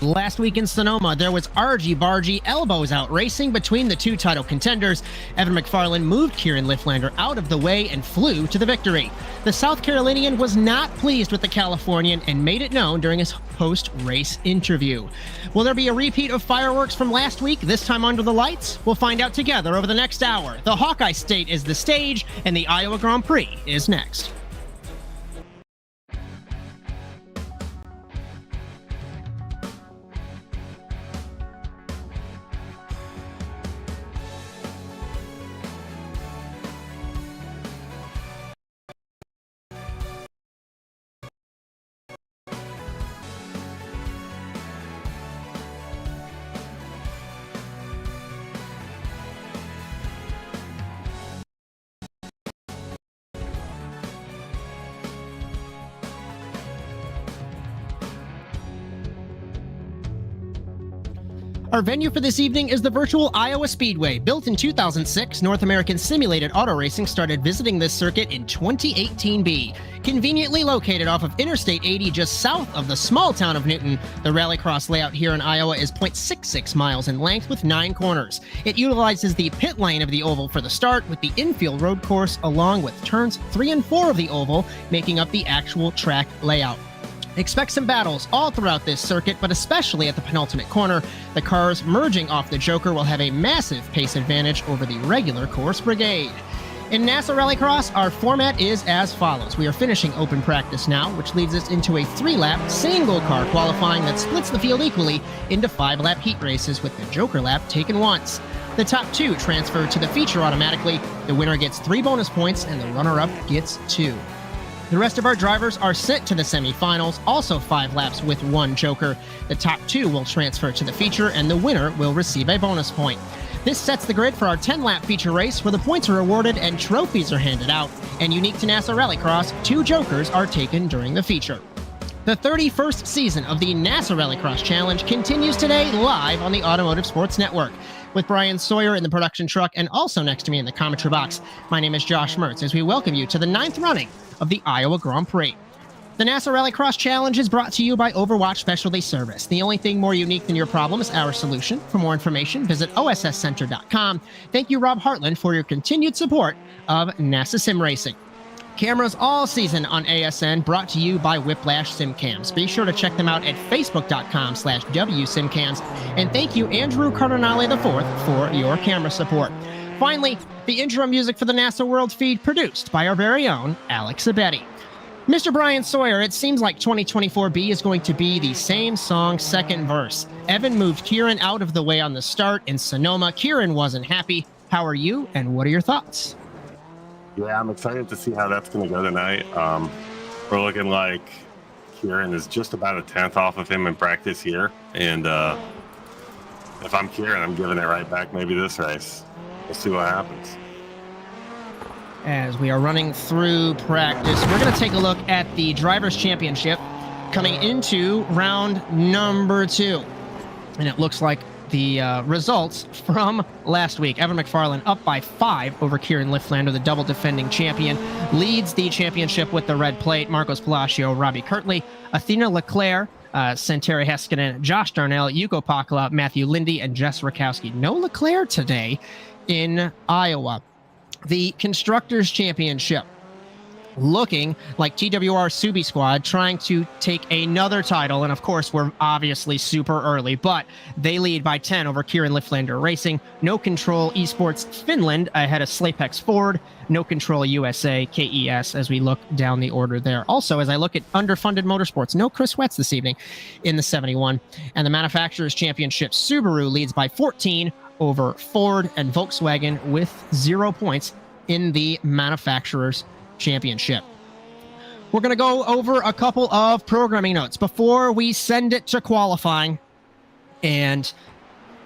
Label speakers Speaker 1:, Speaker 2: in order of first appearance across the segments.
Speaker 1: Last week in Sonoma, there was argy-bargy, elbows out racing between the two title contenders. Evan MacFarlane moved Kieran Liflander out of the way and flew to the victory. The South Carolinian was not pleased with the Californian and made it known during his post-race interview. Will there be a repeat of fireworks from last week, this time under the lights? We'll find out together over the next hour. The Hawkeye State is the stage, and the Iowa Grand Prix is next. Our venue for this evening is the virtual Iowa Speedway. Built in 2006, North American Simulated Auto Racing started visiting this circuit in 2018B. Conveniently located off of Interstate 80 just south of the small town of Newton, the Rallycross layout here in Iowa is 0.66 miles in length with 9 corners. It utilizes the pit lane of the oval for the start, with the infield road course along with turns 3 and 4 of the oval making up the actual track layout. Expect some battles all throughout this circuit, but especially at the penultimate corner. The cars merging off the Joker will have a massive pace advantage over the regular course brigade. In NASA Rallycross, our format is as follows. We are finishing open practice now, which leads us into a 3-lap single-car qualifying that splits the field equally into 5-lap heat races, with the Joker lap taken once. The top 2 transfer to the feature automatically. The winner gets 3 bonus points, and the runner-up gets 2. The rest of our drivers are sent to the semifinals, also 5 laps with 1 Joker. The top 2 will transfer to the feature, and the winner will receive a bonus point. This sets the grid for our 10-lap feature race, where the points are awarded and trophies are handed out. And unique to NASA Rallycross, 2 Jokers are taken during the feature. The 31st season of the NASA Rallycross Challenge continues today live on the Automotive Sports Network. With Bryan Sawyer in the production truck and also next to me in the commentary box, my name is Josh Mertz as we welcome you to the 9th running of the Iowa Grand Prix. The NASA Rallycross Challenge is brought to you by Overwatch Specialty Service. The only thing more unique than your problem is our solution. For more information, visit osscenter.com. Thank you, Rob Hartland, for your continued support of NASA Sim Racing. Cameras all season on ASN, brought to you by Whiplash SimCams. Be sure to check them out at facebook.com/WSimCams. And thank you, Andrew Cardinale IV, for your camera support. Finally, the intro music for the NASA World feed produced by our very own Alex Abetti. Mr. Bryan Sawyer, it seems like 2024B is going to be the same song, second verse. Evan moved Kieran out of the way on the start in Sonoma. Kieran wasn't happy. How are you, and what are your thoughts?
Speaker 2: Yeah, I'm excited to see how that's going to go tonight. We're looking like Kieran is just about a 10th off of him in practice here. And if I'm Kieran, I'm giving it right back maybe this race. We'll see what happens.
Speaker 1: As we are running through practice, we're going to take a look at the Drivers' Championship coming into round number 2. And it looks like the results from last week. Evan MacFarlane up by 5 over Kieran Liflander, the double defending champion, leads the championship with the red plate. Marcos Palacio, Robbie Kirtley, Athena Leclerc, Santeri Heskinen, Josh Darnell, Yuko Pakala, Matthew Lindy, and Jess Rakowski. No Leclerc today in Iowa. The Constructors' Championship looking like TWR Subi Squad trying to take another title. And of course, we're obviously super early, but they lead by 10 over Kieran Liflander Racing. No Control Esports Finland ahead of Slapex Ford. No Control USA KES as we look down the order there. Also, as I look at underfunded motorsports, no Chris Wetz this evening in the 71. And the Manufacturers' Championship, Subaru leads by 14 over Ford and Volkswagen with 0 points in the Manufacturers' Championship. We're going to go over a couple of programming notes before we send it to qualifying. And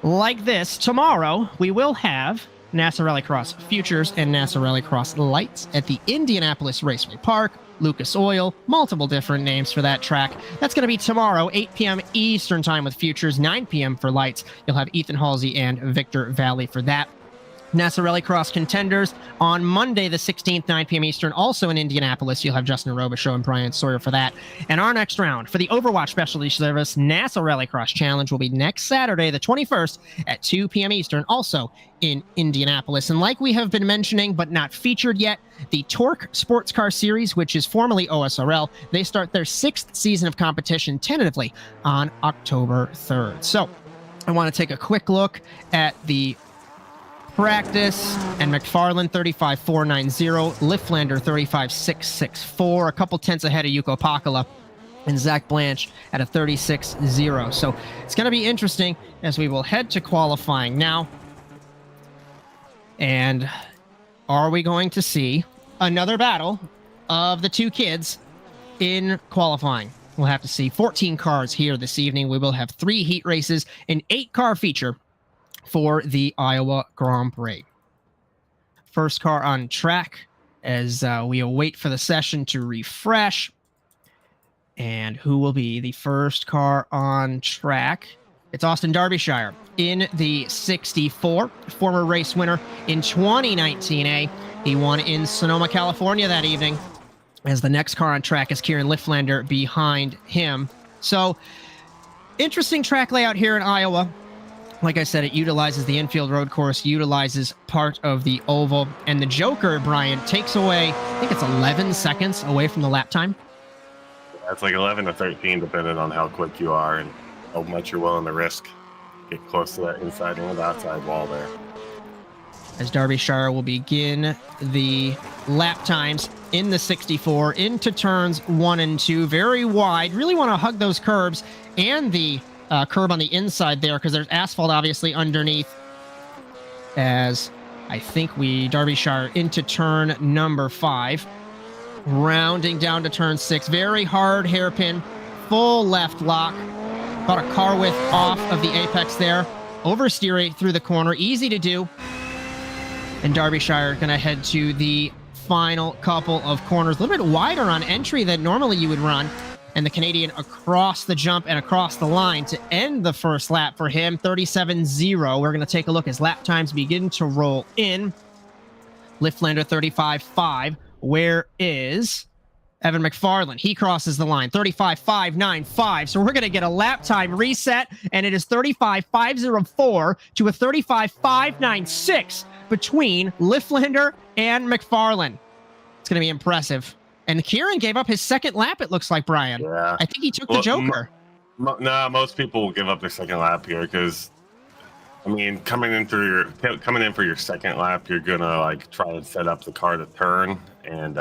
Speaker 1: like this, tomorrow we will have NASA Rallycross Futures and NASA Rallycross Lights at the Indianapolis Raceway Park. Lucas Oil, multiple different names for that track. That's going to be tomorrow, 8 p.m. Eastern Time with Futures, 9 p.m. for Lights. You'll have Ethan Halsey and Victor Valley for that. NASA Rallycross contenders on Monday, the 16th, 9 p.m. Eastern, also in Indianapolis. You'll have Justin Robichaux and Bryan Sawyer for that. And our next round for the Overwatch Specialty Service NASA Rallycross Challenge will be next Saturday, the 21st, at 2 p.m. Eastern, also in Indianapolis. And like we have been mentioning, but not featured yet, the Torque Sports Car Series, which is formerly OSRL, they start their 6th season of competition tentatively on October 3rd. So I want to take a quick look at the practice, and MacFarlane 35.490, Liflander 35.664, a couple tenths ahead of Yuko Pakala, and Zach Blanche at a 36.0. So it's going to be interesting as we will head to qualifying now. And are we going to see another battle of the two kids in qualifying? We'll have to see. 14 cars here this evening. We will have 3 heat races, an 8-car feature for the Iowa Grand Prix. First car on track as we await for the session to refresh. And who will be the first car on track? It's Austin Derbyshire in the 64, former race winner in 2019A. He won in Sonoma, California that evening. As the next car on track is Kieran Liflander behind him. So, interesting track layout here in Iowa. Like I said, it utilizes the infield road course, utilizes part of the oval, and the Joker, Bryan, takes away, I think it's 11 seconds away from the lap time.
Speaker 2: Yeah, it's like 11 to 13, depending on how quick you are and how much you're willing to risk. Get close to that inside and outside wall there.
Speaker 1: As Derbyshire will begin the lap times in the 64 into turns 1 and 2. Very wide. Really want to hug those curbs and the curb on the inside there because there's asphalt obviously underneath. As I think Derbyshire into turn number 5. Rounding down to turn 6. Very hard hairpin. Full left lock. About a car width off of the apex there. Oversteer through the corner. Easy to do. And Derbyshire going to head to the final couple of corners. A little bit wider on entry than normally you would run. And the Canadian across the jump and across the line to end the first lap for him. 37.0. We're going to take a look as lap times begin to roll in. Liflander 35.5. Where is Evan MacFarlane? He crosses the line. 35.595. So we're going to get a lap time reset. And it is 35.504 to a 35.596 between Liflander and MacFarlane. It's going to be impressive. And Kieran gave up his second lap, it looks like, Bryan.
Speaker 2: Yeah.
Speaker 1: I think he took the Joker.
Speaker 2: Most people will give up their second lap here because, I mean, coming in for your second lap, you're gonna like try and set up the car to turn, and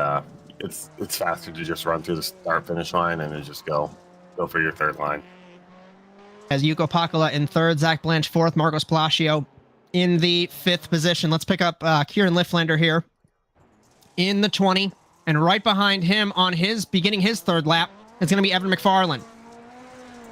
Speaker 2: it's faster to just run through the start-finish line and then just go for your third line.
Speaker 1: As Yuko Pakala in third, Zach Blanche fourth, Marcos Palacio in the 5th position. Let's pick up Kieran Liflander here in the 20. And right behind him on beginning his third lap, it's going to be Evan MacFarlane.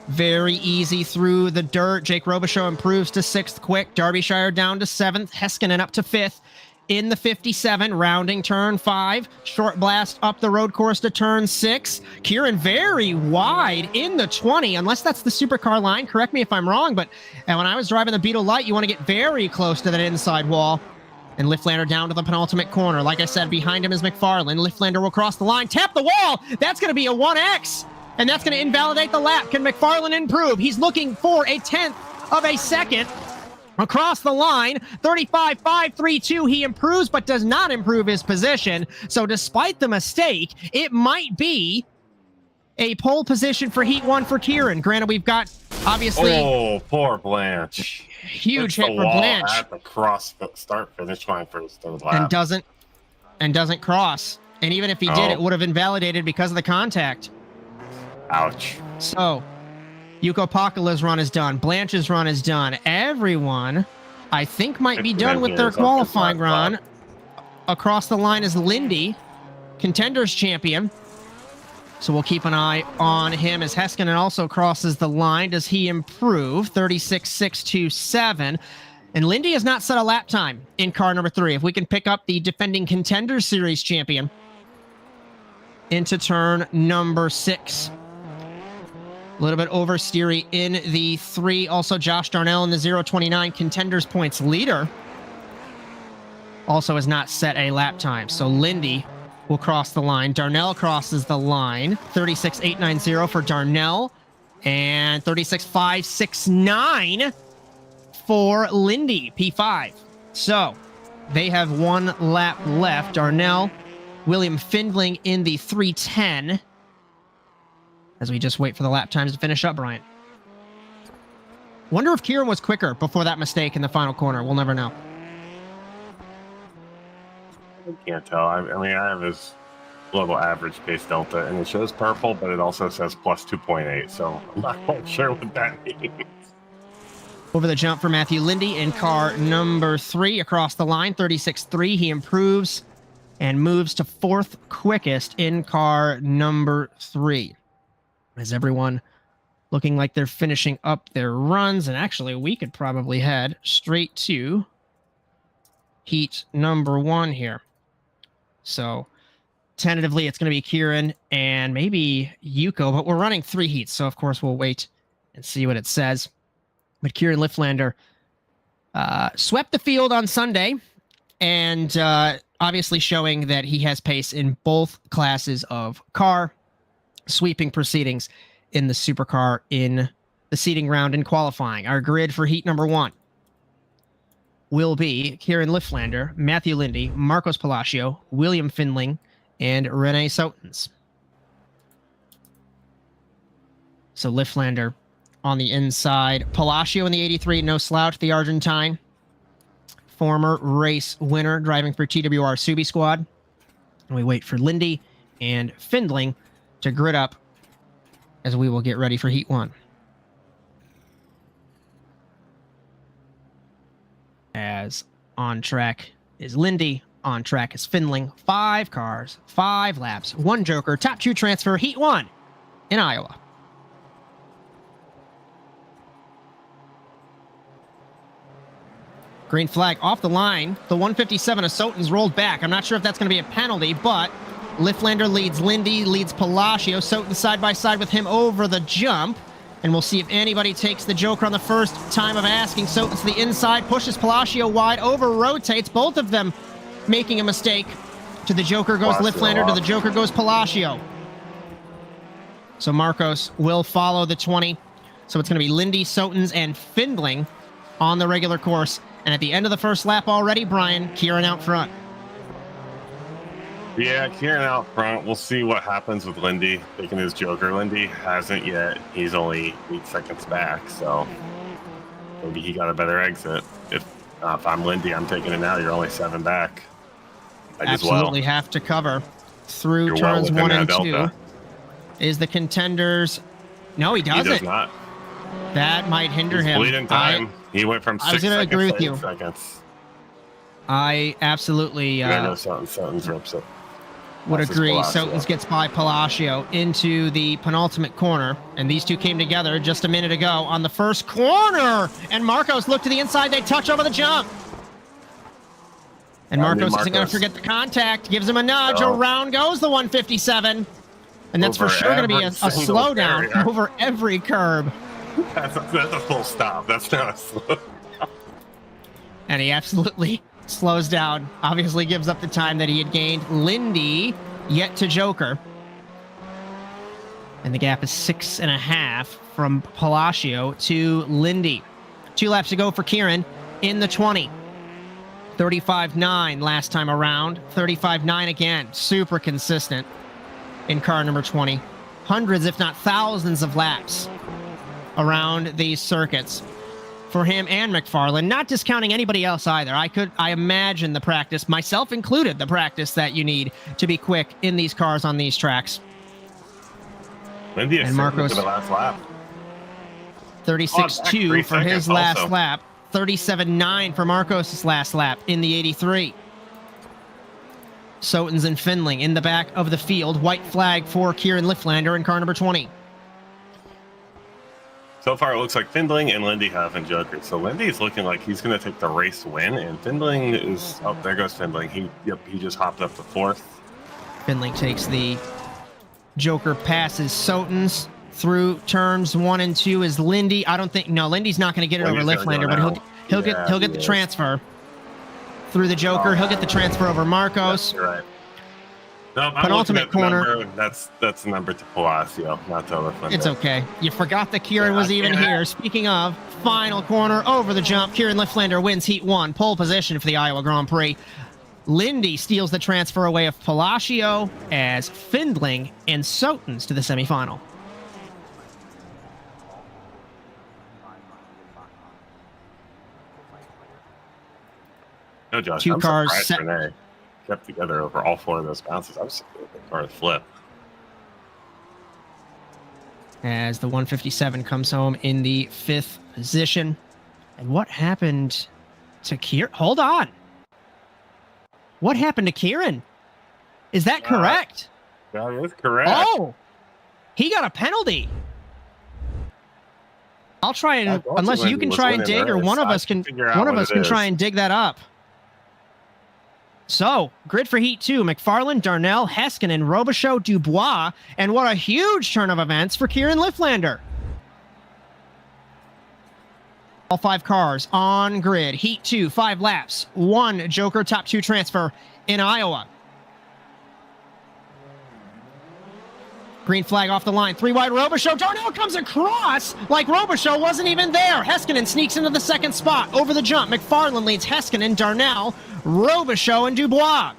Speaker 1: Very easy through the dirt. Jake Robichaux improves to 6th quick. Derbyshire down to 7th. Heskinen up to 5th. In the 57, rounding turn 5. Short blast up the road course to turn 6. Kieran very wide in the 20, unless that's the supercar line. Correct me if I'm wrong, but when I was driving the Beetle Light, you want to get very close to that inside wall. And Liflander down to the penultimate corner. Like I said, behind him is MacFarlane. Liflander will cross the line, tap the wall. That's going to be a 1X, and that's going to invalidate the lap. Can MacFarlane improve? He's looking for a 10th of a second. Across the line, 35.532. He improves, but does not improve his position. So despite the mistake, it might be a pole position for Heat 1 for Kieran. Granted, we've got, obviously...
Speaker 2: Oh, poor Blanche.
Speaker 1: Huge hit for Blanche.
Speaker 2: At the start-finish line for his third lap.
Speaker 1: And doesn't cross. And even if he did, it would have invalidated because of the contact.
Speaker 2: Ouch.
Speaker 1: So... Yuko Pakala's run is done. Blanche's run is done. Everyone, I think, might be done with their qualifying run. Across the line is Lindy, contenders champion. So we'll keep an eye on him as Heskinen also crosses the line. Does he improve? 36.627. And Lindy has not set a lap time in car number 3. If we can pick up the defending contenders series champion into turn number 6. A little bit oversteery in the 3. Also, Josh Darnell in the 029 contenders points leader. also has not set a lap time. So Lindy will cross the line. Darnell crosses the line. 36.890 for Darnell. And 36.569 for Lindy, P5. So they have 1 lap left. Darnell, William Findling in the 3:10. As we just wait for the lap times to finish up, Bryan. Wonder if Kieran was quicker before that mistake in the final corner. We'll never know.
Speaker 2: I can't tell. I mean, I have his global average pace delta, and it shows purple, but it also says plus 2.8, so I'm not quite sure what that means.
Speaker 1: Over the jump for Matthew Lindy in car number 3 across the line, 36.3. He improves and moves to 4th quickest in car number 3. As everyone looking like they're finishing up their runs, and actually we could probably head straight to heat number 1 here. So tentatively it's going to be Kieran and maybe Yuko, but we're running 3 heats, so of course we'll wait and see what it says. But Kieran Liflander swept the field on Sunday, and obviously showing that he has pace in both classes of car, sweeping proceedings in the supercar in the seeding round in qualifying. Our grid for heat number 1 will be Kieran Liflander, Matthew Lindy, Marcos Palacio, William Findling, and Renee Sotens. So Liflander on the inside. Palacio in the 83, no slouch, the Argentine. Former race winner driving for TWR Subi Squad. And we wait for Lindy and Findling to grid up as we will get ready for heat 1. As on track is Lindy, on track is Findling. 5 cars, 5 laps, 1 joker, top 2 transfer, heat 1 in Iowa. Green flag off the line. The 157 of Sotens rolled back. I'm not sure if that's going to be a penalty, but Liflander leads Lindy, leads Palacio. Sotens side by side with him over the jump. And we'll see if anybody takes the joker on the first time of asking. Sotens to the inside, pushes Palacio wide, over rotates. Both of them making a mistake. To the joker goes Liflander, to the joker goes Palacio. So Marcos will follow the 20. So it's going to be Lindy, Sotens, and Findling on the regular course. And at the end of the first lap already, Bryan, Kieran out front.
Speaker 2: Yeah, Kieran out front. We'll see what happens with Lindy taking his joker. Lindy hasn't yet. He's only 8 seconds back, so maybe he got a better exit. If I'm Lindy, I'm taking it now. You're only 7 back.
Speaker 1: Absolutely have to cover through turns 1 and 2. Is the contenders... No, he doesn't.
Speaker 2: He does not.
Speaker 1: That might hinder him.
Speaker 2: Bleeding time. He went from 6 seconds to 8 seconds.
Speaker 1: I absolutely
Speaker 2: Sotens rips it.
Speaker 1: Would agree. Sotens gets by Palacio into the penultimate corner, and these two came together just a minute ago on the first corner, and Marcos looked to the inside. They touch over the jump. And Marcos isn't going to forget the contact. Gives him a nudge. Around goes the 157. And that's for sure going to be a slowdown over every curb.
Speaker 2: That's a full stop. That's not a slow.
Speaker 1: And he absolutely slows down. Obviously gives up the time that he had gained. Lindy yet to joker. And the gap is 6.5 from Palacio to Lindy. 2 laps to go for Kieran in the 20. 35.9 last time around. 35.9 again. Super consistent in car number 20. Hundreds, if not thousands of laps around these circuits for him and MacFarlane, not discounting anybody else either. I imagine the practice, myself included, the practice that you need to be quick in these cars on these tracks.
Speaker 2: Lindy and Marcos for the last lap.
Speaker 1: 36.2 for his last lap. 37.9 for Marcos' last lap in the 83. Sotens and Findling in the back of the field. White flag for Kieran Liflander in car number 20.
Speaker 2: So far, it looks like Findling and Lindy haven't jokered. So Lindy's looking like he's going to take the race win, and Findling is... Oh, there goes Findling. He just hopped up to 4th.
Speaker 1: Findling takes the joker, passes Sotens through turns 1 and 2 is Lindy. I don't think... No, Lindy's not going to get it over Liflander, but he'll get the transfer. through the Joker. He'll get the transfer over Marcos.
Speaker 2: That's right. No,
Speaker 1: Penultimate corner.
Speaker 2: That's the number to Palacio, not to Liflander.
Speaker 1: It's okay. You forgot that Kieran was even here. Speaking of, final corner over the jump. Kieran Liflander wins Heat 1. Pole position for the Iowa Grand Prix. Lindy steals the transfer away of Palacio as Findling and Sotens to the semifinal.
Speaker 2: No, Josh,
Speaker 1: Two
Speaker 2: I'm
Speaker 1: cars
Speaker 2: surprised Renee kept together over all 4 of those bounces. I was surprised the car flip.
Speaker 1: As the 157 comes home in the 5th position. And what happened to Kieran? Hold on. What happened to Kieran? Is that correct?
Speaker 2: That is correct.
Speaker 1: Oh, he got a penalty. I'll try and, unless you can try and dig, or one of us can try and dig that up. So, grid for Heat 2, MacFarlane, Darnell, Heiskanen, Robichaux, Dubois, and what a huge turn of events for Kieran Liflander. All 5 cars on grid. Heat 2, 5 laps. 1 Joker top 2 transfer in Iowa. Green flag off the line. 3 wide Robichaux. Darnell comes across like Robichaux wasn't even there. Heiskanen sneaks into the 2nd spot. Over the jump, MacFarlane leads Heiskanen, Darnell, Robichaux, and Dubois.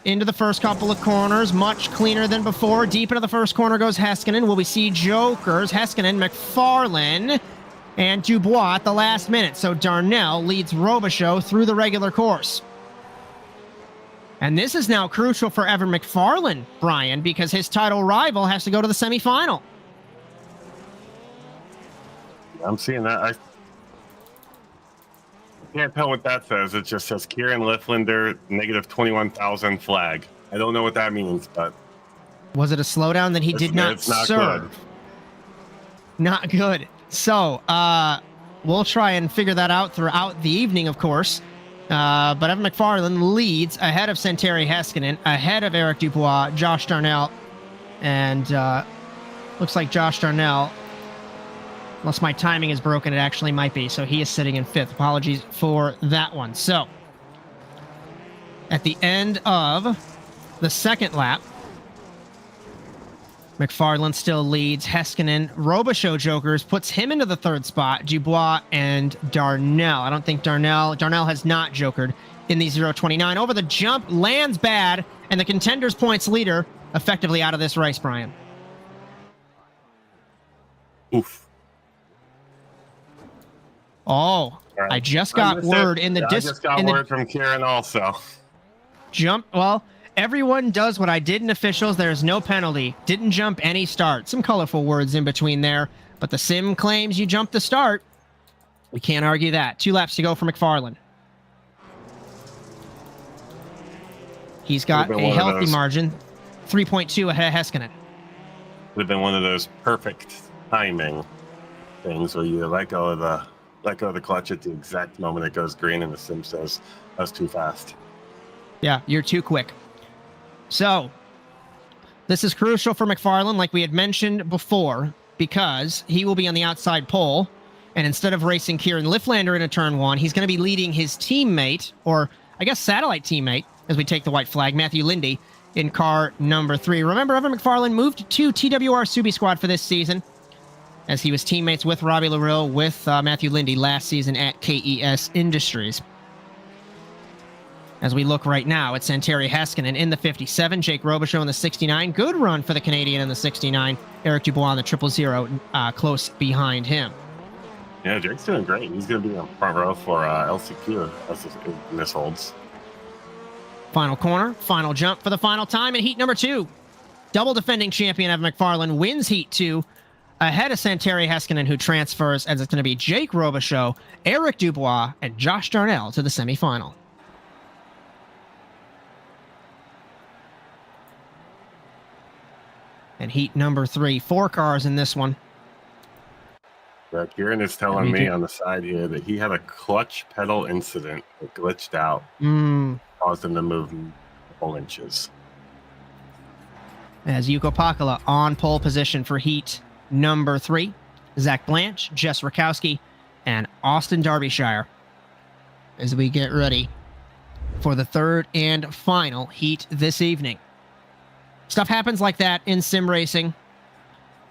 Speaker 1: Into the first couple of corners, much cleaner than before. Deep into the first corner goes Heiskanen. Will we see Jokers? Heiskanen, MacFarlane, and Dubois at the last minute. So Darnell leads Robichaux through the regular course. And this is now crucial for Evan MacFarlane, Bryan, because his title rival has to go to the semifinal.
Speaker 2: I'm seeing that. I can't tell what that says. It just says Kieran Liflander, negative 21,000 flag. I don't know what that means, but...
Speaker 1: Was it a slowdown that he did not serve?
Speaker 2: Good.
Speaker 1: Not good. So, we'll try and figure that out throughout the evening, of course. But Evan MacFarlane leads ahead of Santeri Heiskanen, ahead of Eric Dubois, Josh Darnell, and looks like Josh Darnell, unless my timing is broken, it actually might be. So he is sitting in 5th. Apologies for that one. So, at the end of the 2nd lap, MacFarlane still leads. Heiskanen, Robichaux Jokers, puts him into the 3rd spot. Dubois and Darnell. I don't think Darnell has not jokered in the 0.29. Over the jump, lands bad, and the contenders points leader effectively out of this race, Bryan.
Speaker 2: Oof.
Speaker 1: Oh, right. I just got word in the
Speaker 2: I just got word from Kieran also.
Speaker 1: Jump, well... Everyone does what I did in officials. There's no penalty. Didn't jump any start. Some colorful words in between there. But the sim claims you jumped the start. We can't argue that. 2 laps to go for MacFarlane. He's got a healthy margin. 3.2 ahead of Heiskanen.
Speaker 2: Would have been one of those perfect timing things where you let go of the clutch at the exact moment it goes green and the sim says that's too fast.
Speaker 1: Yeah, you're too quick. So, this is crucial for MacFarlane, like we had mentioned before, because he will be on the outside pole, and instead of racing Kieran Liflander into turn 1, he's going to be leading his teammate, or I guess satellite teammate, as we take the white flag, Matthew Lindy, in car number 3. Remember, Evan MacFarlane moved to TWR Subi Squad for this season, as he was teammates with Robbie LaRille with Matthew Lindy last season at KES Industries. As we look right now at Santeri Heiskanen in the 57, Jake Robichaux in the 69. Good run for the Canadian in the 69. Eric Dubois in the 000, close behind him.
Speaker 2: Yeah, Jake's doing great. He's going to be on front row for LCQ as this holds.
Speaker 1: Final corner, final jump for the final time in Heat number 2. Double defending champion Evan MacFarlane wins Heat 2 ahead of Santeri Heiskanen, who transfers, as it's going to be Jake Robichaux, Eric Dubois, and Josh Darnell to the semifinal. And Heat number 3, 4 cars in this one.
Speaker 2: Yeah, Kieran is telling me on the side here that he had a clutch pedal incident that glitched out. Caused him to move a couple inches.
Speaker 1: As Yuko Pakala on pole position for Heat number 3. Zach Blanche, Jess Rakowski, and Austin Derbyshire. As we get ready for the third and final heat this evening. Stuff happens like that in sim racing.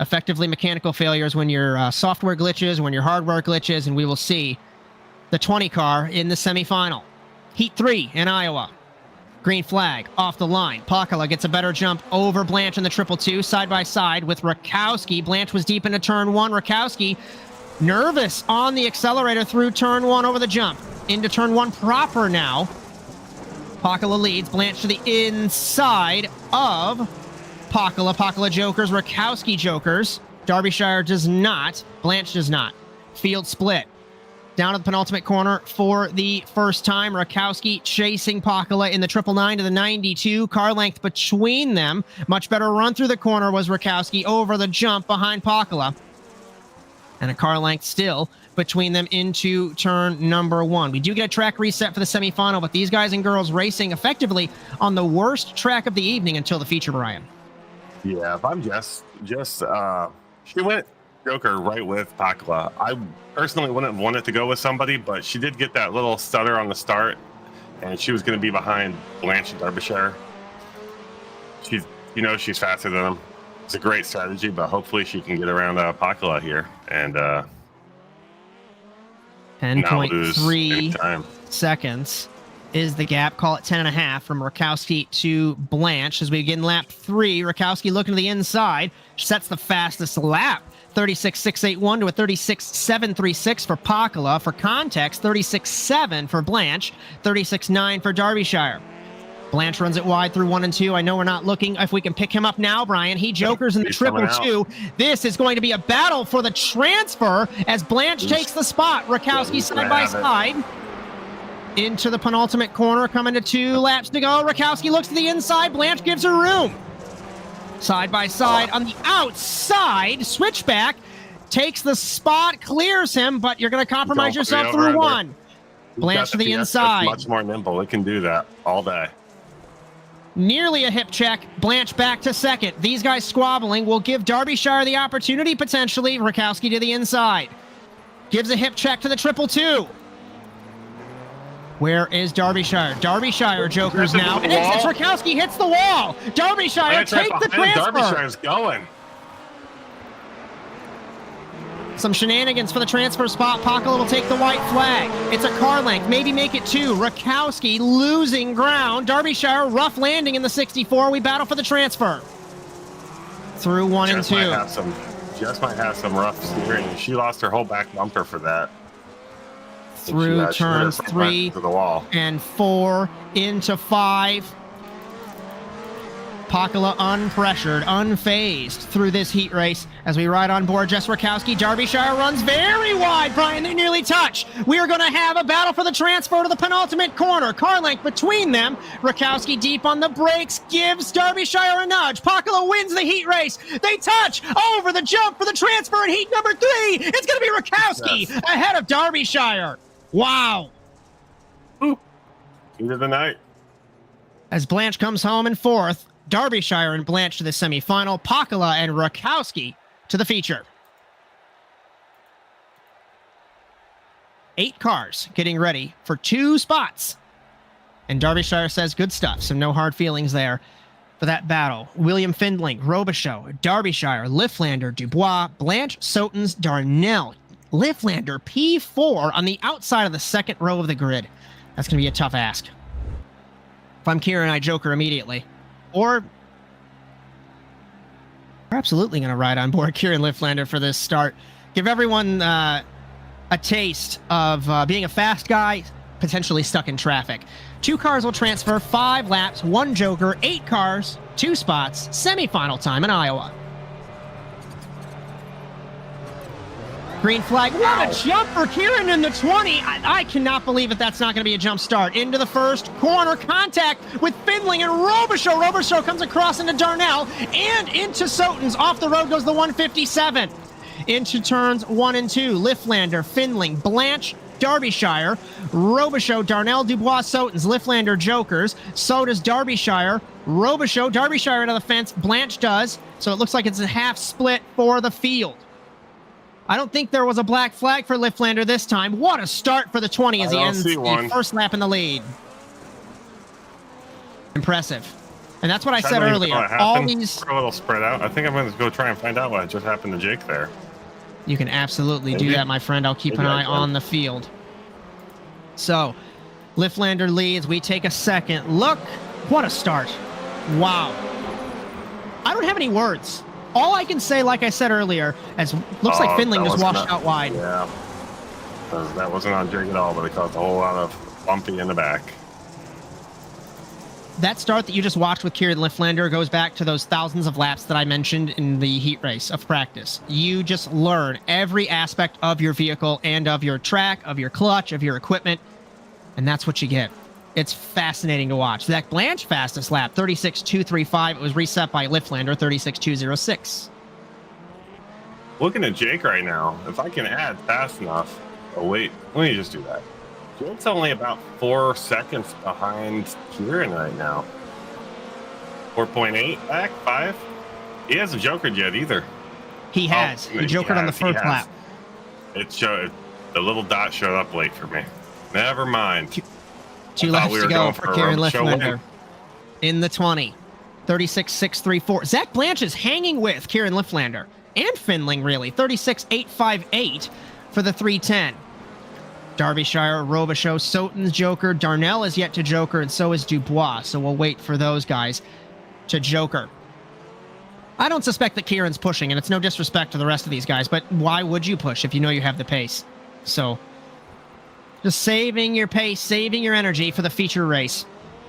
Speaker 1: Effectively mechanical failures when your software glitches, when your hardware glitches, and we will see the 20 car in the semifinal. Heat 3 in Iowa. Green flag off the line. Pakala gets a better jump over Blanche in the 222, side by side with Rakowski. Blanche was deep into turn 1. Rakowski nervous on the accelerator through turn 1 over the jump. Into turn 1 proper now. Pakala leads. Blanche to the inside of Pakala. Pakala jokers. Rakowski jokers. Derbyshire does not. Blanche does not. Field split. Down to the penultimate corner for the first time. Rakowski chasing Pakala in the 999 to the 92. Car length between them. Much better run through the corner was Rakowski over the jump behind Pakala. And a car length still between them into turn number 1. We do get a track reset for the semifinal, but these guys and girls racing effectively on the worst track of the evening until the feature, Bryan.
Speaker 2: Yeah, if I'm Jess, she went Joker right with Pakala. I personally wouldn't have wanted to go with somebody, but she did get that little stutter on the start, and she was going to be behind Blanche and Derbyshire. She's faster than them. It's a great strategy, but hopefully she can get around Pakala here and
Speaker 1: 10.3 seconds is the gap. Call it 10.5 from Rakowski to Blanche. As we begin lap 3, Rakowski looking to the inside, sets the fastest lap. 36.681 to a 36.736 for Pakala. For context, 36.7 for Blanche, 36.9 for Derbyshire. Blanche runs it wide through 1 and 2. I know we're not looking if we can pick him up now, Bryan. He jokers in the 222. This is going to be a battle for the transfer as Blanche takes the spot. Rakowski side by side into the penultimate corner, coming to 2 laps to go. Rakowski looks to the inside. Blanche gives her room. Side by side on the outside. Switchback takes the spot, clears him, but you're going to compromise yourself through 1. Blanche to the inside.
Speaker 2: Much more nimble. It can do that all day.
Speaker 1: Nearly a hip check. Blanche back to second. These guys squabbling will give Derbyshire the opportunity, potentially. Rakowski to the inside. Gives a hip check to the 222. Where is Derbyshire? Derbyshire jokers now. And exits. Rakowski hits the wall. Derbyshire take the transfer.
Speaker 2: Derbyshire's going.
Speaker 1: Some shenanigans for the transfer spot. Pakala will take the white flag. It's a car length. Maybe make it 2. Rakowski losing ground. Derbyshire rough landing in the 64. We battle for the transfer. Through 1 and 2.
Speaker 2: Jess might have some rough steering. She lost her whole back bumper for that.
Speaker 1: Through turns 3
Speaker 2: to the wall.
Speaker 1: And 4 into 5. Pakala unpressured, unfazed through this heat race as we ride on board Jess Rakowski. Derbyshire runs very wide. Bryan, they nearly touch. We are going to have a battle for the transfer to the penultimate corner. Car length between them. Rakowski deep on the brakes gives Derbyshire a nudge. Pakala wins the heat race. They touch over the jump for the transfer in heat number 3. It's going to be Rakowski ahead of Derbyshire. Wow.
Speaker 2: Heat of the night.
Speaker 1: As Blanche comes home in 4th, Derbyshire and Blanche to the semifinal. Pakala and Rakowski to the feature. 8 cars getting ready for 2 spots. And Derbyshire says good stuff, so no hard feelings there for that battle. William Findling, Robichaux, Derbyshire, Liflander, Dubois, Blanche, Sotens, Darnell. Liflander, P4 on the outside of the second row of the grid. That's going to be a tough ask. If I'm Kieran, I joker immediately. Or we're absolutely going to ride on board Kieran Liflander for this start. Give everyone a taste of being a fast guy, potentially stuck in traffic. 2 cars will transfer, 5 laps, 1 joker, 8 cars, 2 spots, semifinal time in Iowa. Green flag. What a jump for Kieran in the 20. I cannot believe that that's not going to be a jump start. Into the first corner. Contact with Findling and Robichaux. Robichaux comes across into Darnell and into Sotens. Off the road goes the 157. Into turns 1 and 2. Liflander, Findling, Blanche, Derbyshire, Robichaux, Darnell, Dubois, Sotens, Liflander, jokers. So does Derbyshire. Robichaux, Derbyshire into the fence. Blanche does. So it looks like it's a half split for the field. I don't think there was a black flag for Liflander this time. What a start for the 20 as he ends the first lap in the lead. Impressive. And that's what I
Speaker 2: I
Speaker 1: said
Speaker 2: don't even know
Speaker 1: earlier.
Speaker 2: what
Speaker 1: All
Speaker 2: happened.
Speaker 1: these...
Speaker 2: We're a little spread out. I think I'm going to go try and find out what just happened to Jake there.
Speaker 1: You can absolutely do
Speaker 2: Maybe.
Speaker 1: that, my friend. I'll keep
Speaker 2: Maybe
Speaker 1: an
Speaker 2: I
Speaker 1: eye
Speaker 2: can.
Speaker 1: on the field. So, Liflander leads. We take a second. Look, what a start. Wow. I don't have any words. All I can say, like I said earlier, as looks like Findling
Speaker 2: that
Speaker 1: just
Speaker 2: wasn't
Speaker 1: washed out wide.
Speaker 2: Yeah. That wasn't on Jake at all, but it caused a whole lot of bumpy in the back.
Speaker 1: That start that you just watched with Kieran Liflander goes back to those thousands of laps that I mentioned in the heat race of practice. You just learn every aspect of your vehicle and of your track, of your clutch, of your equipment, and that's what you get. It's fascinating to watch. Zach Blanche fastest lap, 36.235. It was reset by Liflander, 36.206.
Speaker 2: Looking at Jake right now, if I can add fast enough. Oh, wait. Let me just do that. Jake's only about 4 seconds behind Kieran right now. 4.8 back, 5. He hasn't jokered yet either.
Speaker 1: He has. He jokered on the first lap.
Speaker 2: It showed. The little dot showed up late for me. Never mind.
Speaker 1: Two laps to go for Kieran Liflander in the 20. 36.634. Zach Blanche is hanging with Kieran Liflander and Findling, really. 36.858 for the 310. Derbyshire, Robichaux, Soton's joker. Darnell is yet to joker, and so is Dubois. So we'll wait for those guys to joker. I don't suspect that Kieran's pushing, and it's no disrespect to the rest of these guys, but why would you push if you know you have the pace? So just saving your pace, saving your energy for the feature race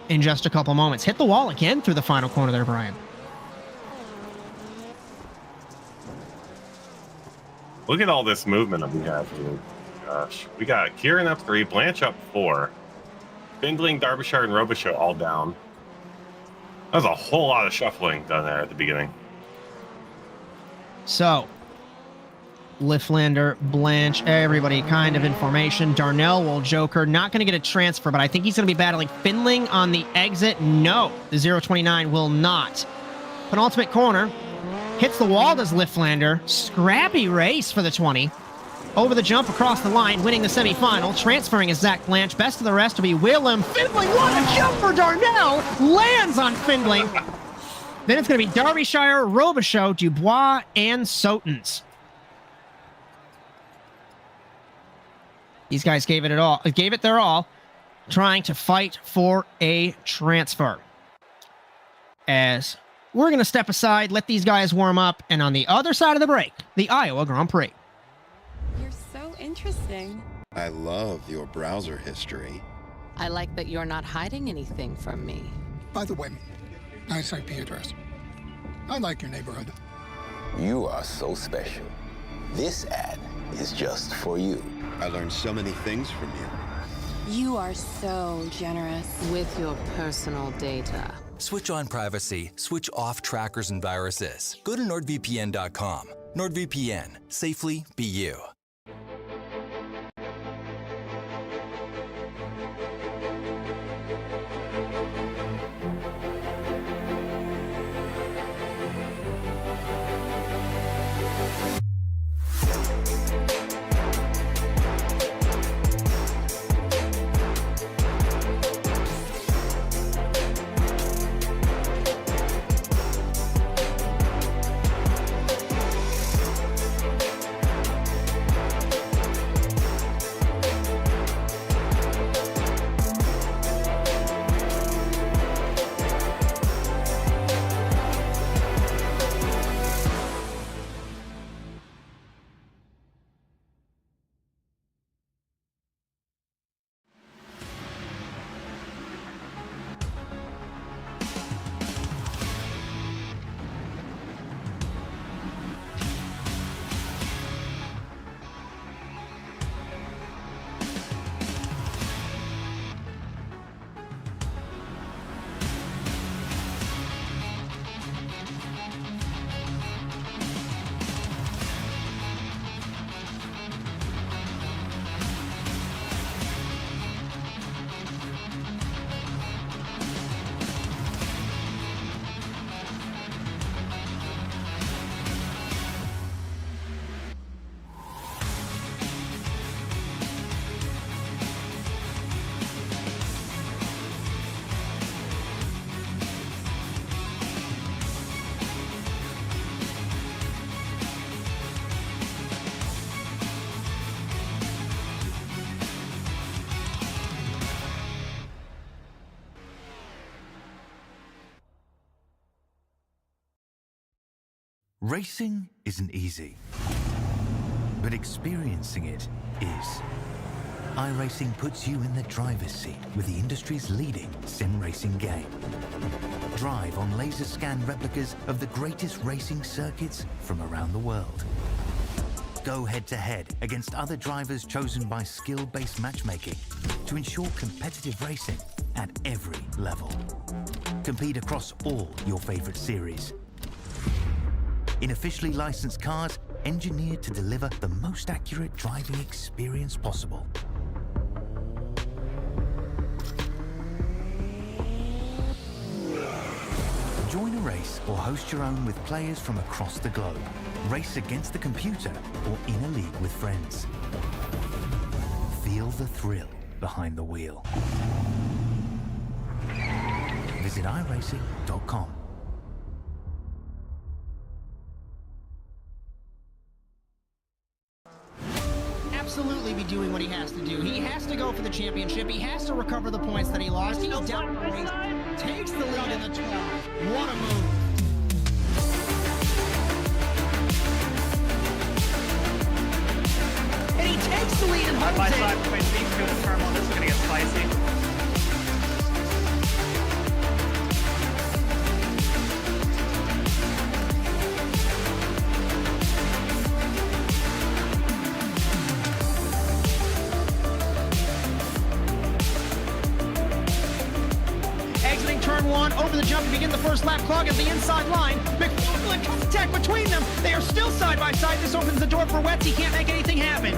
Speaker 1: in just a couple moments. Hit the wall again through the final corner there, Bryan.
Speaker 2: Look at all this movement that we have here. Gosh, we got Kieran up 3, Blanche up 4, Findling, Derbyshire, and Robichaux all down. That was a whole lot of shuffling done there at the beginning.
Speaker 1: So, Liflander, Blanche, everybody kind of information. Darnell will joker. Not going to get a transfer, but I think he's going to be battling Findling on the exit. No, the 029 will not. Penultimate corner. Hits the wall, does Liflander. Scrappy race for the 20. Over the jump, across the line, winning the semifinal. Transferring is Zach Blanche. Best of the rest will be Willem. Findling, what a jump for Darnell! Lands on Findling. Then it's going to be Derbyshire, Robichaux, Dubois, and Sotons. These guys gave it their all, trying to fight for a transfer. As we're going to step aside, let these guys warm up, and on the other side of the break, the Iowa Grand Prix.
Speaker 3: You're so interesting.
Speaker 4: I love your browser history.
Speaker 5: I like that you're not hiding anything from me.
Speaker 6: By the way, nice IP address. I like your neighborhood.
Speaker 7: You are so special. This ad is just for you.
Speaker 4: I learned so many things from you.
Speaker 3: You are so generous.
Speaker 5: With your personal data.
Speaker 8: Switch on privacy, switch off trackers and viruses. Go to nordvpn.com. NordVPN. Safely be you.
Speaker 9: Racing isn't easy, but experiencing it is. iRacing puts you in the driver's seat with the industry's leading sim racing game. Drive on laser scan replicas of the greatest racing circuits from around the world. Go head-to-head against other drivers chosen by skill-based matchmaking to ensure competitive racing at every level. Compete across all your favorite series. In officially licensed cars, engineered to deliver the most accurate driving experience possible. Join a race or host your own with players from across the globe. Race against the computer or in a league with friends. Feel the thrill behind the wheel. Visit iRacing.com.
Speaker 1: Absolutely be doing what he has to do. He has to go for the championship. He has to recover the points that he lost. He's down the race, takes the lead in the 12. What a move. And he takes the lead and holds it.
Speaker 10: Side between these two and turn one. This is going to get spicy.
Speaker 1: Turn one, over the jump to begin the first lap, clog at the inside line. MacFarlane contact between them. They are still side by side. This opens the door for Wetz. He can't make anything happen.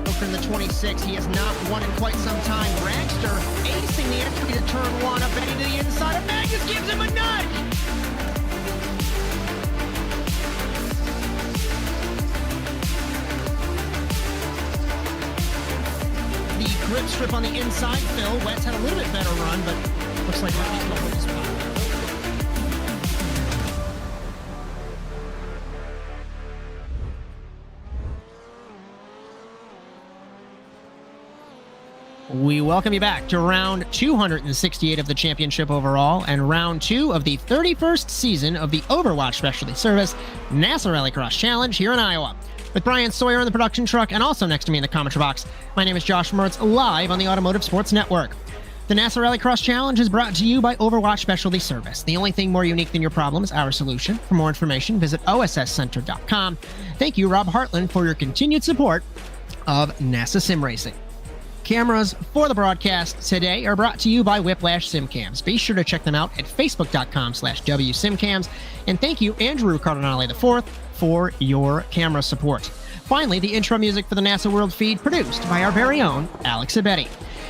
Speaker 1: Over in the 26, he has not won in quite some time. Dragster acing the entry to turn one, up Betty to the inside of Magnus, gives him a nudge. Grip strip on the inside, Phil. Wetz had a little bit better run, but looks like Rally's going to hold his spot. We welcome you back to round 268 of the championship overall and round 2 of the 31st season of the Overwatch Specialty Service NASA Rallycross Challenge here in Iowa. With Bryan, Sawyer in the production truck, and also next to me in the commentary box, my name is Josh Mertz, live on the Automotive Sports Network. The NASA Rallycross Challenge is brought to you by Overwatch Specialty Service. The only thing more unique than your problem is our solution. For more information, visit osscenter.com. Thank you, Rob Hartland, for your continued support of NASA Sim Racing. Cameras for the broadcast today are brought to you by Whiplash SimCams. Be sure to check them out at facebook.com/WSimCams. And thank you, Andrew Cardinale IV, for your camera support. Finally, the intro music for the NASA World feed produced by our very own Alex Abetti.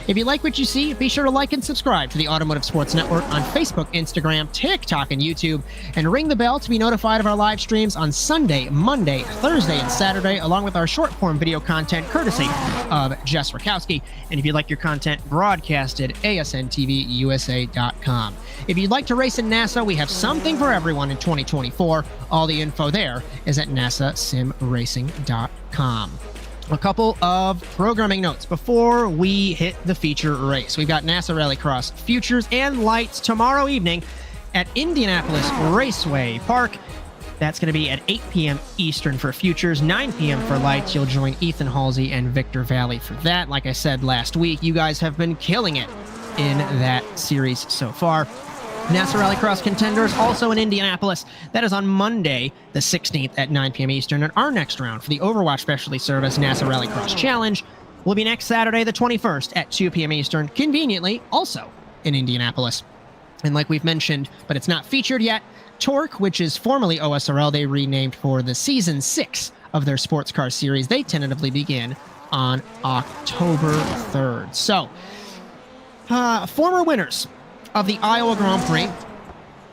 Speaker 1: If you like what you see, be sure to like and subscribe to the Automotive Sports Network on Facebook, Instagram, TikTok, and YouTube, and ring the bell to be notified of our live streams on Sunday, Monday, Thursday, and Saturday, along with our short-form video content courtesy of Jess Rakowski. And if you'd like your content broadcasted, asnTVUSA.com. If you'd like to race in NASA, we have something for everyone in 2024. All the info there is at nasasimracing.com. A couple of programming notes before we hit the feature race. We've got NASA Rallycross Futures and Lights tomorrow evening at Indianapolis Raceway Park. That's going to be at 8 p.m. Eastern for Futures, 9 p.m. for Lights. You'll join Ethan Halsey and Victor Valley for that. Like I said last week, you guys have been killing it in that series so far. NASA Rallycross Contenders, also in Indianapolis. That is on Monday, the 16th at 9 p.m. Eastern. And our next round for the Overwatch Specialty Service NASA Rallycross Challenge will be next Saturday, the 21st at 2 p.m. Eastern, conveniently also in Indianapolis. And like we've mentioned, but it's not featured yet, Torque, which is formerly OSRL, they renamed for the Season 6 of their sports car series. They tentatively begin on October 3rd. So, former winners of the Iowa Grand Prix,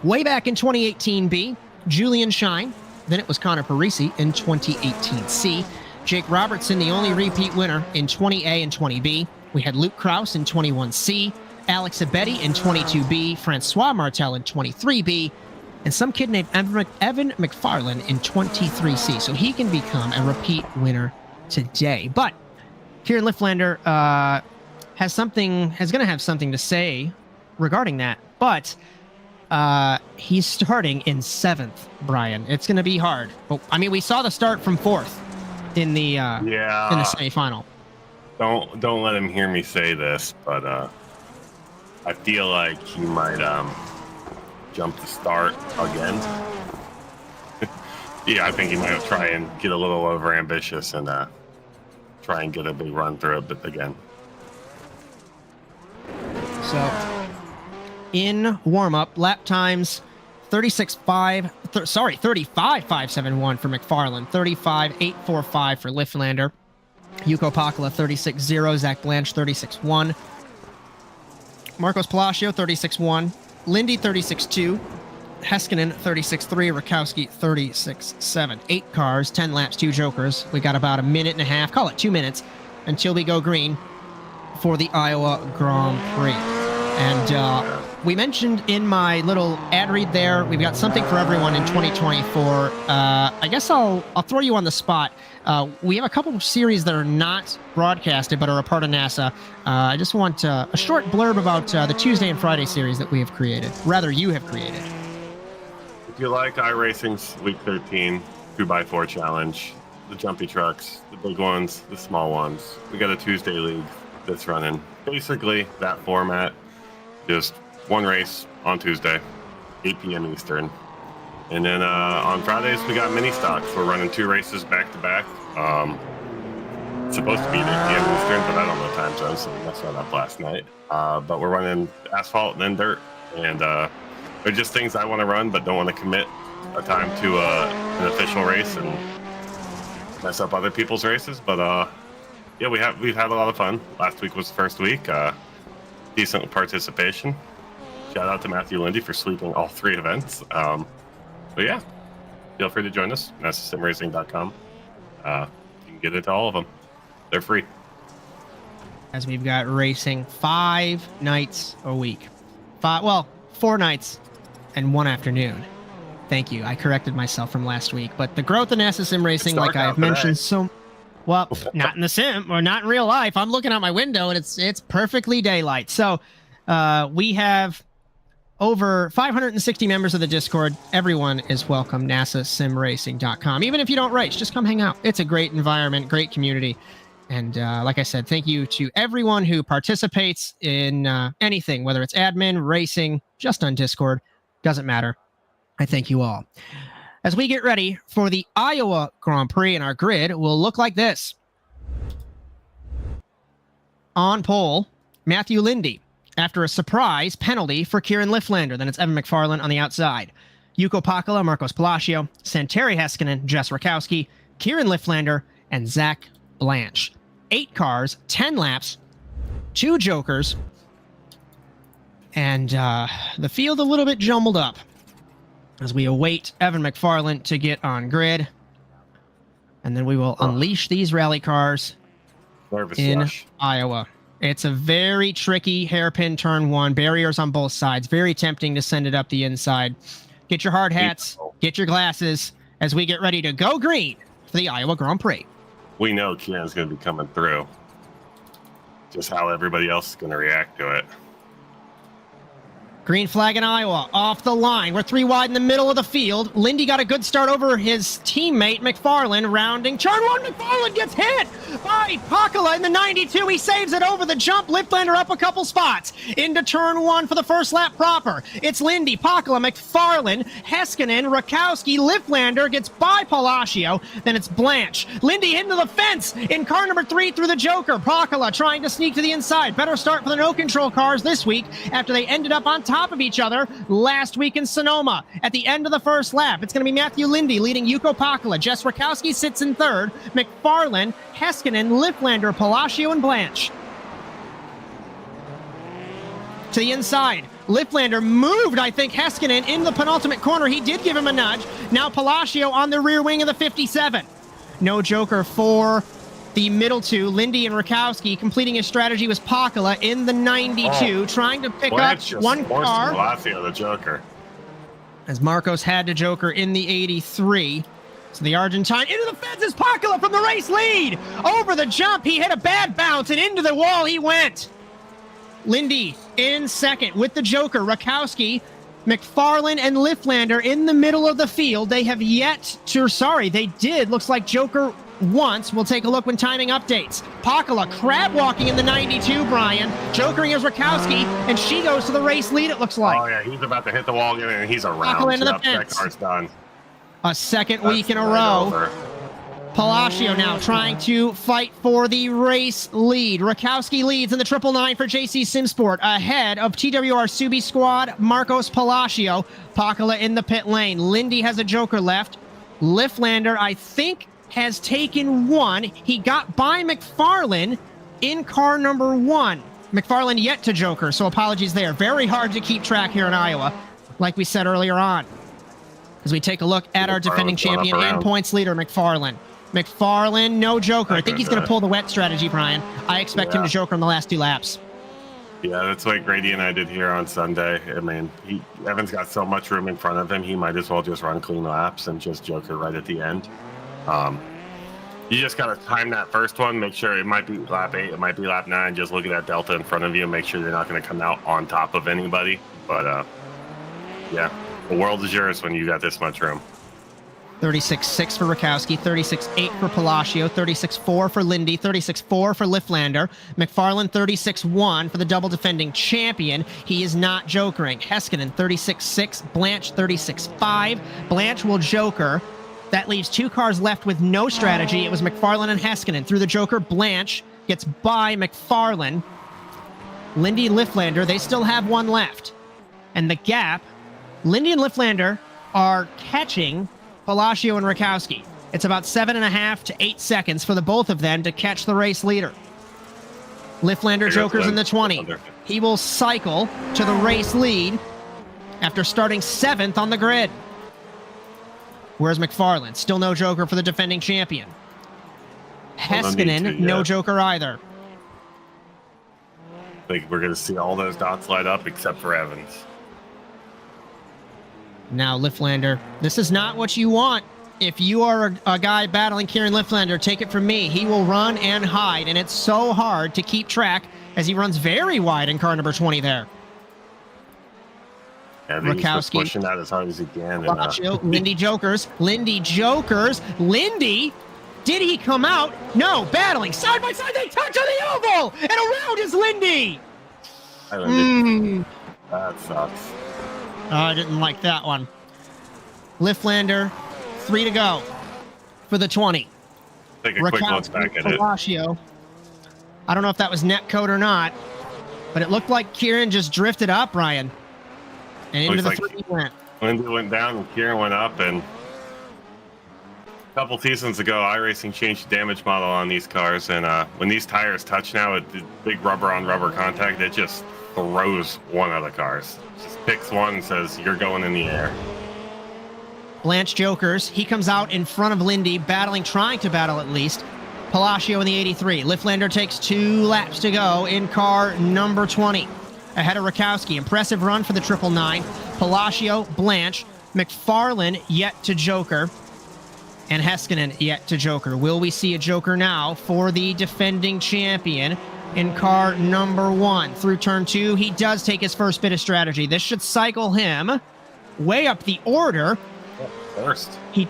Speaker 1: way back in 2018B, Julian Shine. Then it was Connor Parisi in 2018C. Jake Robertson, the only repeat winner in 20A and 20B. We had Luke Krause in 21C, Alex Abetti in 22B, Francois Martel in 23B, and some kid named Evan MacFarlane in 23C. So he can become a repeat winner today. But Kieran Liflander is going to have something to say regarding that, but He's starting in 7th, Bryan. It's going to be hard. But, I mean, we saw the start from 4th in the semifinal.
Speaker 2: Don't let him hear me say this, but I feel like he might jump the start again. Yeah, I think he might try and get a little over ambitious and try and get a big run through it, but again.
Speaker 1: So, in warm-up, lap times 35.571 for MacFarlane, 35.845 for Liflander, Yuko Pakala 36.0, Zach Blanche 36.1, Marcos Palacio 36.1, Lindy 36.2, Heiskanen 36.3, Rakowski 36.7. 8 cars, 10 laps, 2 jokers. We got about a minute and a half, call it 2 minutes, until we go green for the Iowa Grand Prix. And we mentioned in my little ad read there, we've got something for everyone in 2024. I guess I'll throw you on the spot. We have a couple of series that are not broadcasted but are a part of NASA. I just want a short blurb about the Tuesday and Friday series that we have created. Rather, you have created.
Speaker 2: If you like iRacing's Week 13 2x4 challenge, the jumpy trucks, the big ones, the small ones, we got a Tuesday league that's running. Basically, that format, just one race on Tuesday, 8 p.m. Eastern. And then on Fridays, we got mini stocks. We're running 2 races back to back. It's supposed to be 8 p.m. Eastern, but I don't know time zone, so we messed that up last night. But we're running asphalt and then dirt. And they're just things I want to run, but don't want to commit a time to an official race and mess up other people's races. But yeah, we've had a lot of fun. Last week was the first week. Decent participation. Shout out to Matthew Lindy for sweeping all 3 events. But yeah, feel free to join us. NASASimRacing.com. You can get into all of them. They're free.
Speaker 1: As we've got racing 5 nights a week. 4 nights and 1 afternoon. Thank you. I corrected myself from last week. But the growth in NASA Sim Racing, like I have mentioned well, not in the sim or not in real life. I'm looking out my window and it's perfectly daylight. So we have over 560 members of the Discord. Everyone is welcome. NASASimRacing.com. Even if you don't race, just come hang out. It's a great environment, great community. And like I said, thank you to everyone who participates in anything, whether it's admin, racing, just on Discord. Doesn't matter. I thank you all. As we get ready for the Iowa Grand Prix, and our grid will look like this. On pole, Matthew Lindy, after a surprise penalty for Kieran Liflander. Then it's Evan MacFarlane on the outside. Yuko Pakala, Marcos Palacio, Santeri Heiskanen, Jess Rakowski, Kieran Liflander, and Zach Blanche. 8 cars, 10 laps, 2 jokers, and the field a little bit jumbled up as we await Evan MacFarlane to get on grid. And then we will unleash these rally cars in Iowa. It's a very tricky hairpin turn 1, barriers on both sides. Very tempting to send it up the inside. Get your hard hats, get your glasses, as we get ready to go green for the Iowa Grand Prix.
Speaker 2: We know Kieran's going to be coming through. Just how everybody else is going to react to it.
Speaker 1: Green flag in Iowa, off the line. We're 3 wide in the middle of the field. Lindy got a good start over his teammate, MacFarlane, rounding. Turn 1, MacFarlane gets hit by Pakala in the 92. He saves it over the jump. Liflander up a couple spots. Into turn 1 for the first lap proper. It's Lindy, Pakala, MacFarlane, Heiskanen, Rakowski. Liflander gets by Palacio. Then it's Blanche. Lindy into the fence in car number 3 through the Joker. Pakala trying to sneak to the inside. Better start for the no-control cars this week after they ended up on top of each other last week in Sonoma. At the end of the first lap, it's going to be Matthew Lindy leading Yuko Pakala. Jess Rakowski sits in 3rd. MacFarlane, Heiskanen, Liflander, Palacio, and Blanche. To the inside, Liflander moved, I think, Heiskanen in the penultimate corner. He did give him a nudge. Now Palacio on the rear wing of the 57. No joker for the middle 2, Lindy and Rakowski. Completing his strategy was Pakala in the 92, trying to pick up one car.
Speaker 2: Palacio, the joker.
Speaker 1: As Marcos had to joker in the 83. So the Argentine into the fence is Pakala from the race lead. Over the jump, he hit a bad bounce, and into the wall he went. Lindy in 2nd with the joker. Rakowski MacFarlane and Liflander in the middle of the field. They have yet to, they did. Looks like Joker once. We'll take a look when timing updates. Pakala crab walking in the 92, Bryan. Jokering is Rakowski, and she goes to the race lead, it looks like.
Speaker 2: Oh, yeah, he's about to hit the wall again, and he's around.
Speaker 1: Pakala into the
Speaker 2: That
Speaker 1: fence.
Speaker 2: car's done.
Speaker 1: A second week in a row.
Speaker 2: Over.
Speaker 1: Palacio now trying to fight for the race lead. Rakowski leads in the 999 for JC Simsport ahead of TWR Subi Squad, Marcos Palacio. Pakala in the pit lane. Lindy has a Joker left. Liflander, I think, has taken one. He got by MacFarlane in car number 1. MacFarlane yet to Joker, so apologies there. Very hard to keep track here in Iowa, like we said earlier on. As we take a look at our defending champion and points leader, MacFarlane. MacFarlane, no Joker. I think he's going to pull the wet strategy, Bryan. I expect him to Joker in the last 2 laps.
Speaker 2: Yeah, that's what Grady and I did here on Sunday. I mean, Evan's got so much room in front of him, he might as well just run clean laps and just Joker right at the end. You just got to time that first one, make sure it might be lap 8, it might be lap 9. Just look at that delta in front of you and make sure you're not going to come out on top of anybody. But, yeah, the world is yours when you got this much room.
Speaker 1: 36.6 for Rakowski, 36.8 for Palacio, 36.4 for Lindy, 36.4 for Liflander. MacFarlane 36.1 for the double defending champion. He is not jokering. Heiskanen 36.6, Blanche 36.5. Blanche will joker. That leaves 2 cars left with no strategy. It was MacFarlane and Heiskanen. Through the joker, Blanche gets by MacFarlane. Lindy, Liflander, they still have 1 left. And the gap, Lindy and Liflander are catching Palacio and Rakowski. It's about 7.5 to 8 seconds for the both of them to catch the race leader. Liflander jokers in the 20. He will cycle to the race lead after starting 7th on the grid. Where's MacFarlane? Still no joker for the defending champion. Heiskanen, no joker either.
Speaker 2: I think we're going to see all those dots light up except for Evans.
Speaker 1: Now, Liflander, this is not what you want. If you are a guy battling Kieran Liflander, take it from me. He will run and hide, and it's so hard to keep track as he runs very wide in car number 20 there.
Speaker 2: Yeah, Rakowski pushing that as hard as he can.
Speaker 1: Lindy jokers. Lindy jokers. Lindy, did he come out? No, battling side by side. They touch on the oval, and around is Lindy.
Speaker 2: Hi, Lindy. That sucks.
Speaker 1: I didn't like that one. Liflander, 3 to go for the 20.
Speaker 2: Take a quick look back at
Speaker 1: Palacio. I don't know if that was net code or not, but it looked like Kieran just drifted up, Bryan. And into the 3 went.
Speaker 2: Lindy went down and Kieran went up, and a couple seasons ago, iRacing changed the damage model on these cars, and when these tires touch now with the big rubber-on-rubber contact, it just throws one of the cars. Just picks one and says, you're going in the air.
Speaker 1: Blanche jokers. He comes out in front of Lindy, trying to battle at least. Palacio in the 83. Liflander takes 2 laps to go in car number 20. Ahead of Rakowski. Impressive run for the 999. Palacio, Blanche, MacFarlane yet to joker, and Heiskanen yet to joker. Will we see a joker now for the defending champion in car number 1? Through turn 2, he does take his first bit of strategy. This should cycle him way up the order.
Speaker 2: First.
Speaker 1: He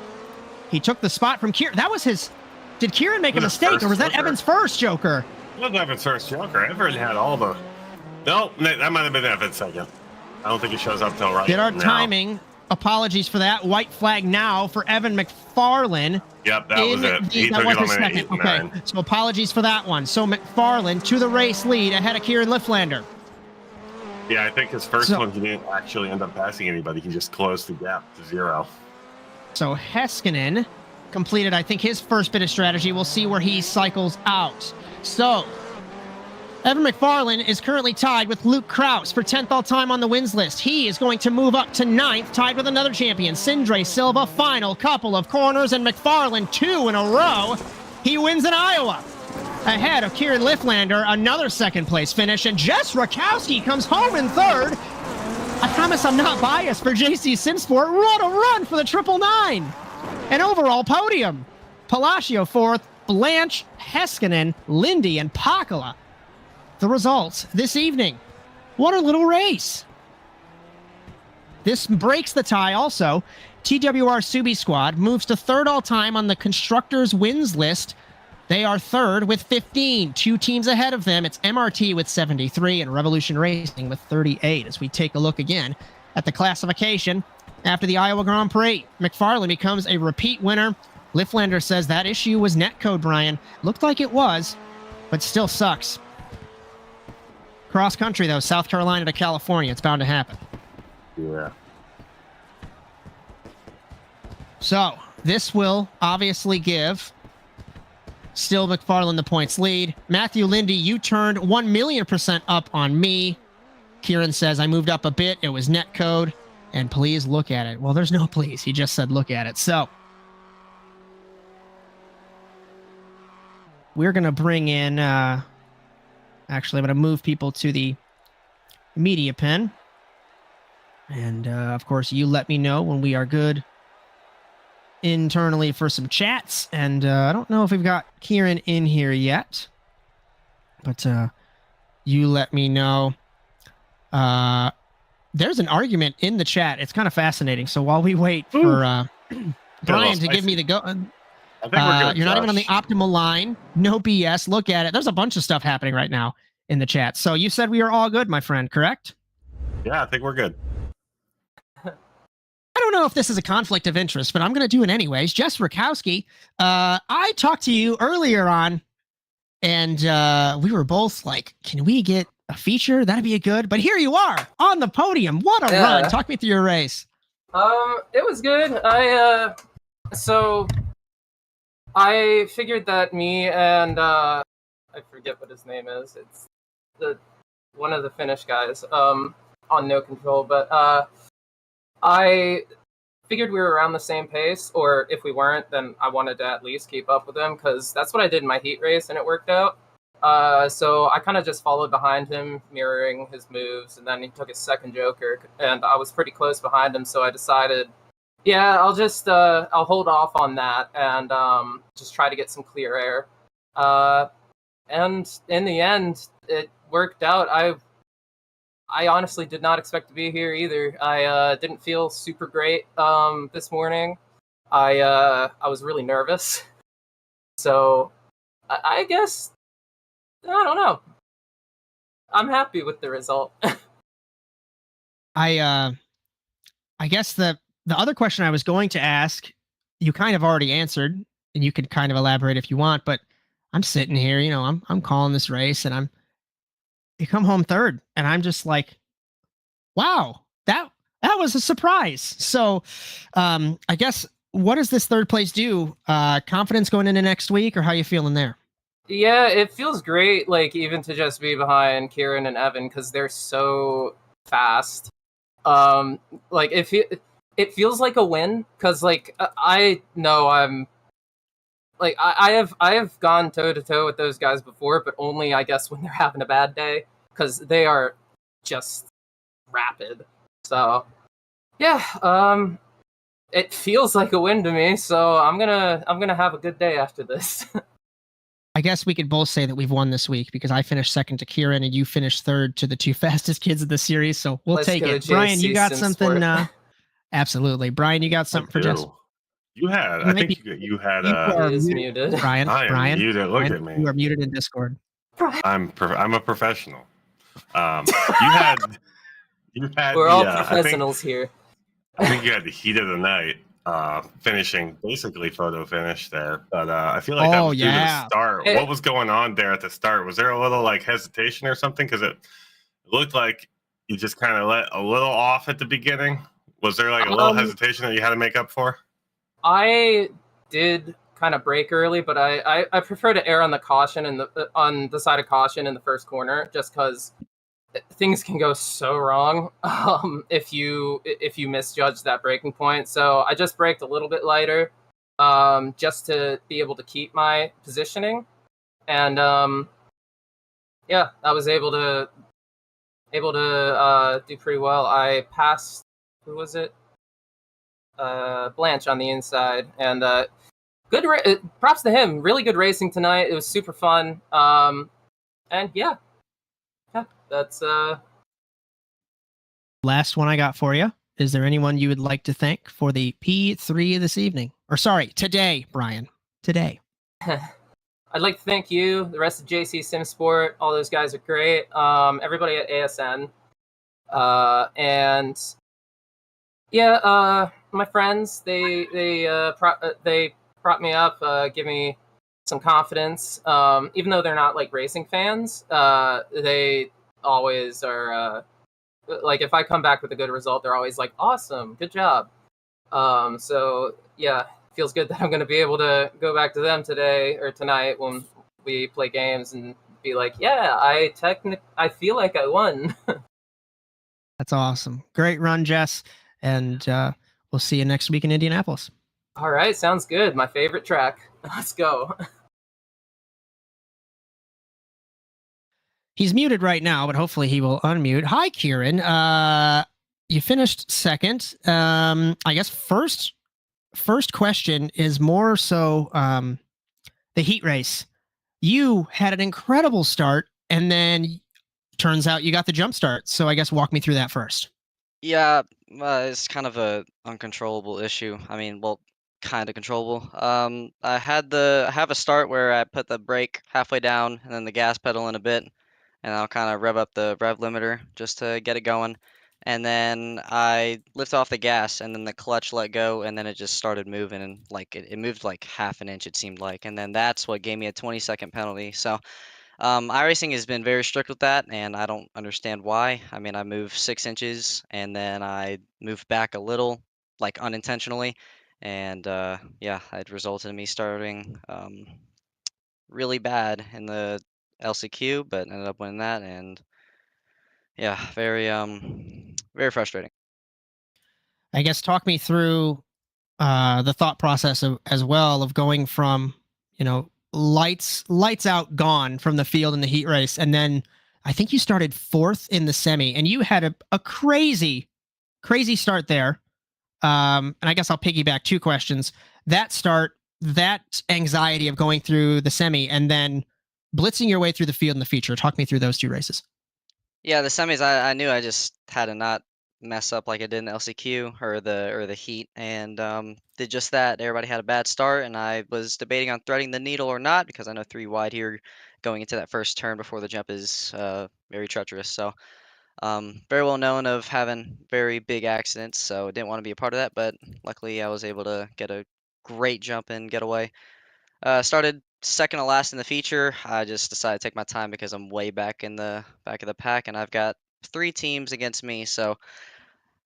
Speaker 1: took the spot from Kieran. That was his... Did Kieran make a mistake, or was that Evan's first joker?
Speaker 2: It was Evan's first joker. Evan had all the... No, that might have been Evan's second. I don't think he shows up till right
Speaker 1: Did our
Speaker 2: now.
Speaker 1: timing. Apologies for that. White flag now for Evan MacFarlane.
Speaker 2: Yep, that was it.
Speaker 1: That was his second. Okay, so apologies for that one. So MacFarlane to the race lead ahead of Kieran Liflander.
Speaker 2: Yeah, I think his first one, he didn't actually end up passing anybody. He just closed the gap to 0.
Speaker 1: So Heiskanen completed, I think, his first bit of strategy. We'll see where he cycles out. So Evan MacFarlane is currently tied with Luke Kraus for 10th all-time on the wins list. He is going to move up to 9th, tied with another champion, Sindre Silva. Final couple of corners, and MacFarlane 2 in a row. He wins in Iowa. Ahead of Kieran Liflander, another second-place finish, and Jess Rakowski comes home in 3rd. I promise I'm not biased for JC Simsport. What a run for the 999. An overall podium. Palacio 4th, Blanche, Heiskanen, Lindy, and Pakala. The results this evening. What a little race. This breaks the tie also. TWR Subi Squad moves to third all-time on the Constructors wins list. They are third with 15. 2 teams ahead of them. It's MRT with 73 and Revolution Racing with 38. As we take a look again at the classification after the Iowa Grand Prix, MacFarlane becomes a repeat winner. Liflander says that issue was netcode, Bryan. Looked like it was, but still sucks. Cross country, though, South Carolina to California. It's bound to happen.
Speaker 2: Yeah.
Speaker 1: So, this will obviously give still MacFarlane the points lead. Matthew Lindy, you turned 1,000,000% up on me. Kieran says, I moved up a bit. It was netcode. And please look at it. Well, there's no please. He just said look at it. So, we're going to bring in... actually, I'm going to move people to the media pen. And, of course, you let me know when we are good internally for some chats. And I don't know if we've got Kieran in here yet. But you let me know. There's an argument in the chat. It's kind of fascinating. So while we wait for Bryan to give me the go... I think we're good, you're not even on the optimal line. No BS. Look at it. There's a bunch of stuff happening right now in the chat. So you said we are all good, my friend, correct?
Speaker 2: Yeah, I think we're good.
Speaker 1: I don't know if this is a conflict of interest, but I'm going to do it anyways. Jess Rakowski, I talked to you earlier on, and we were both like, can we get a feature? That'd be good. But here you are on the podium. What a run. Talk me through your race.
Speaker 11: It was good. So I figured that me and I forget what his name is. It's one of the Finnish guys on No Control, but I figured we were around the same pace, or if we weren't, then I wanted to at least keep up with him, because that's what I did in my heat race, and it worked out. So I kind of just followed behind him, mirroring his moves, and then he took his second joker, and I was pretty close behind him, so I decided, yeah, I'll just I'll hold off on that and just try to get some clear air. And in the end, it worked out. I honestly did not expect to be here either. I didn't feel super great this morning. I was really nervous. So I guess, I don't know. I'm happy with the result.
Speaker 1: I guess the other question I was going to ask, you kind of already answered, and you could kind of elaborate if you want, but I'm sitting here, you know, I'm calling this race, and you come home third, and I'm just like, wow, that was a surprise. So I guess, what does this third place do? Confidence going into next week, or how you feeling there?
Speaker 11: Yeah, it feels great, like, even to just be behind Kieran and Evan, because they're so fast. Like, it feels like a win, because, like, I know I'm, like, I have gone toe-to-toe with those guys before, but only, I guess, when they're having a bad day, because they are just rapid. So, yeah, it feels like a win to me, so I'm gonna have a good day after this.
Speaker 1: I guess we could both say that we've won this week, because I finished second to Kieran and you finished third to the two fastest kids of the series, so we'll take it. Bryan, you got something? Absolutely. Bryan, you got something for Jess?
Speaker 2: You had. I think you had.
Speaker 11: You are muted.
Speaker 1: Bryan,
Speaker 2: I am muted. Look at me.
Speaker 1: You are muted in Discord.
Speaker 2: I'm a professional. You had.
Speaker 11: We're all professionals here.
Speaker 2: I think you had the heat of the night, finishing basically photo finish there. But I feel like that was due to the start. What was going on there at the start? Was there a little like hesitation or something? Because it looked like you just kind of let a little off at the beginning. Was there like a little hesitation that you had to make up for?
Speaker 11: I did kind of break early, but I prefer to err on the caution and on the side of caution in the first corner, just because things can go so wrong if you misjudge that braking point. So I just braked a little bit lighter, just to be able to keep my positioning, and yeah, I was able to do pretty well. I passed, who was it? Blanche on the inside, and props to him. Really good racing tonight. It was super fun. And yeah, that's
Speaker 1: last one I got for you. is there anyone you would like to thank for the P3 this evening? Or sorry, today, Bryan. Today.
Speaker 11: I'd like to thank you, the rest of JC Simsport. All those guys are great. Everybody at ASN. And yeah, my friends, they prop me up, give me some confidence. Even though they're not like racing fans, they always are like, if I come back with a good result, they're always like, awesome, good job. So yeah, feels good that I'm going to be able to go back to them today or tonight when we play games and be like, yeah, I feel like I won.
Speaker 1: That's awesome. Great run, Jess. And we'll see you next week in Indianapolis.
Speaker 11: All right, sounds good. My favorite track. Let's go.
Speaker 1: He's muted right now, but hopefully he will unmute. Hi, Kieran. You finished second. I guess first question is more so the heat race. You had an incredible start, and then turns out you got the jump start. So I guess walk me through that first.
Speaker 12: Yeah, it's kind of a uncontrollable issue. I mean, well, kind of controllable. I have a start where I put the brake halfway down and then the gas pedal in a bit, and I'll kind of rev up the rev limiter just to get it going. And then I lift off the gas, and then the clutch let go, and then it just started moving, and like it moved like half an inch, it seemed like, and then that's what gave me a 20-second penalty. So iRacing has been very strict with that, and I don't understand why. I mean, I moved 6 inches, and then I moved back a little, like unintentionally, and yeah, it resulted in me starting really bad in the LCQ, but ended up winning that, and yeah, very frustrating.
Speaker 1: I guess talk me through the thought process as well of going from, lights out, gone from the field in the heat race, and then I think you started fourth in the semi, and you had a crazy start there. And I guess I'll piggyback two questions. That start, that anxiety of going through the semi, and then blitzing your way through the field in the feature. Talk me through those two races.
Speaker 12: Yeah, the semis, I knew I just had to not mess up like I did in the LCQ or the heat, and did just that. Everybody had a bad start, and I was debating on threading the needle or not because I know 3 wide here going into that first turn before the jump is very treacherous. So very well known of having very big accidents, so didn't want to be a part of that, but luckily I was able to get a great jump and get away. Started second to last in the feature. I just decided to take my time because I'm way back in the back of the pack, and I've got 3 teams against me, so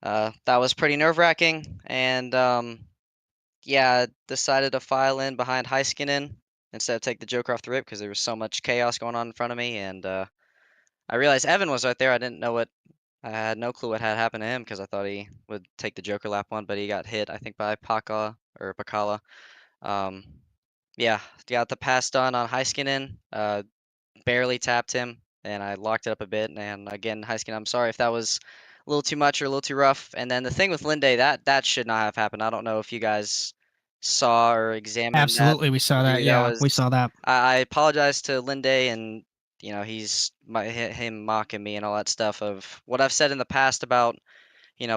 Speaker 12: that was pretty nerve-wracking. And yeah, decided to file in behind Heiskanen instead of take the Joker off the rip because there was so much chaos going on in front of me. And I realized Evan was right there. I had no clue what had happened to him because I thought he would take the Joker lap one, but he got hit, I think, by Pakala. Yeah, got the pass done on Heiskanen. Barely tapped him, and I locked it up a bit. And again, Heiskanen, I'm sorry if that was a little too much or a little too rough. And then the thing with Linde, that should not have happened. I don't know if you guys saw or examined
Speaker 1: Absolutely,
Speaker 12: that.
Speaker 1: we saw that. Yeah, we saw that.
Speaker 12: I apologize to Linde, and he's him mocking me and all that stuff of what I've said in the past about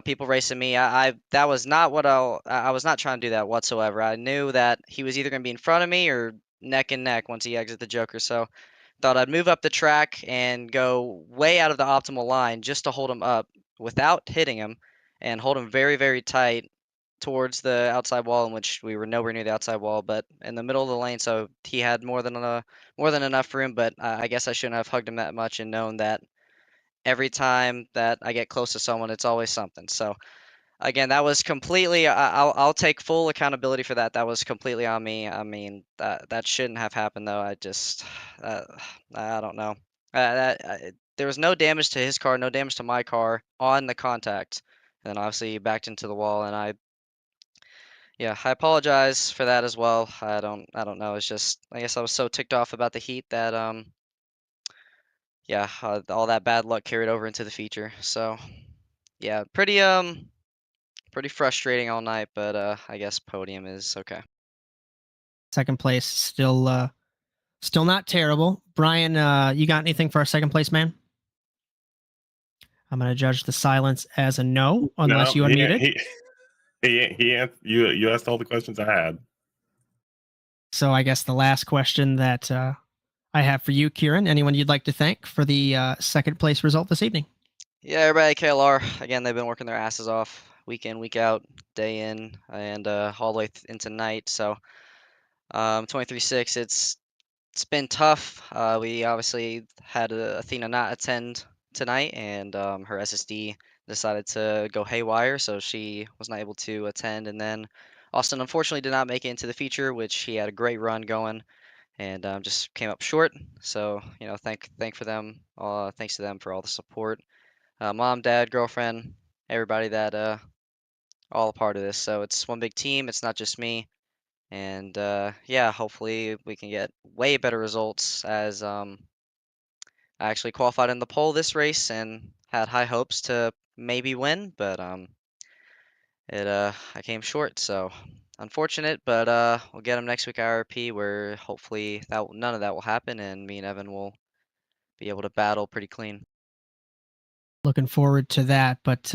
Speaker 12: people racing me. That was not what I was not trying to do that whatsoever. I knew that he was either going to be in front of me or neck and neck once he exits the Joker. So thought I'd move up the track and go way out of the optimal line just to hold him up without hitting him, and hold him very, very tight towards the outside wall, in which we were nowhere near the outside wall, but in the middle of the lane, so he had more than enough room. But I guess I shouldn't have hugged him that much and known that every time that I get close to someone, it's always something. So again, that was completely. I'll take full accountability for that. That was completely on me. I mean, that shouldn't have happened, though. I just, I don't know. There was no damage to his car, no damage to my car on the contact, and then obviously he backed into the wall, and I apologize for that as well. I don't know. It's just, I guess I was so ticked off about the heat that all that bad luck carried over into the feature. So yeah, pretty frustrating all night, but I guess podium is okay.
Speaker 1: Second place, still not terrible. Bryan, you got anything for our second place man? I'm going to judge the silence as a no, unless
Speaker 2: No,
Speaker 1: you unmuted.
Speaker 2: You asked all the questions I had.
Speaker 1: So I guess the last question that I have for you, Kieran, anyone you'd like to thank for the second place result this evening?
Speaker 12: Yeah, everybody at KLR, again, they've been working their asses off week in, week out, day in, and all the way into night. So 23-6, it's been tough. We obviously had Athena not attend tonight, and her SSD decided to go haywire, so she was not able to attend. And then Austin unfortunately did not make it into the feature, which he had a great run going, and just came up short. So thanks to them for all the support. Mom, dad, girlfriend, everybody that all a part of this. So it's one big team. It's not just me. And yeah, hopefully we can get way better results as I actually qualified in the pole this race and had high hopes to maybe win, but I came short, so unfortunate. But we'll get them next week at IRP, where hopefully none of that will happen, and me and Evan will be able to battle pretty clean.
Speaker 1: Looking forward to that. But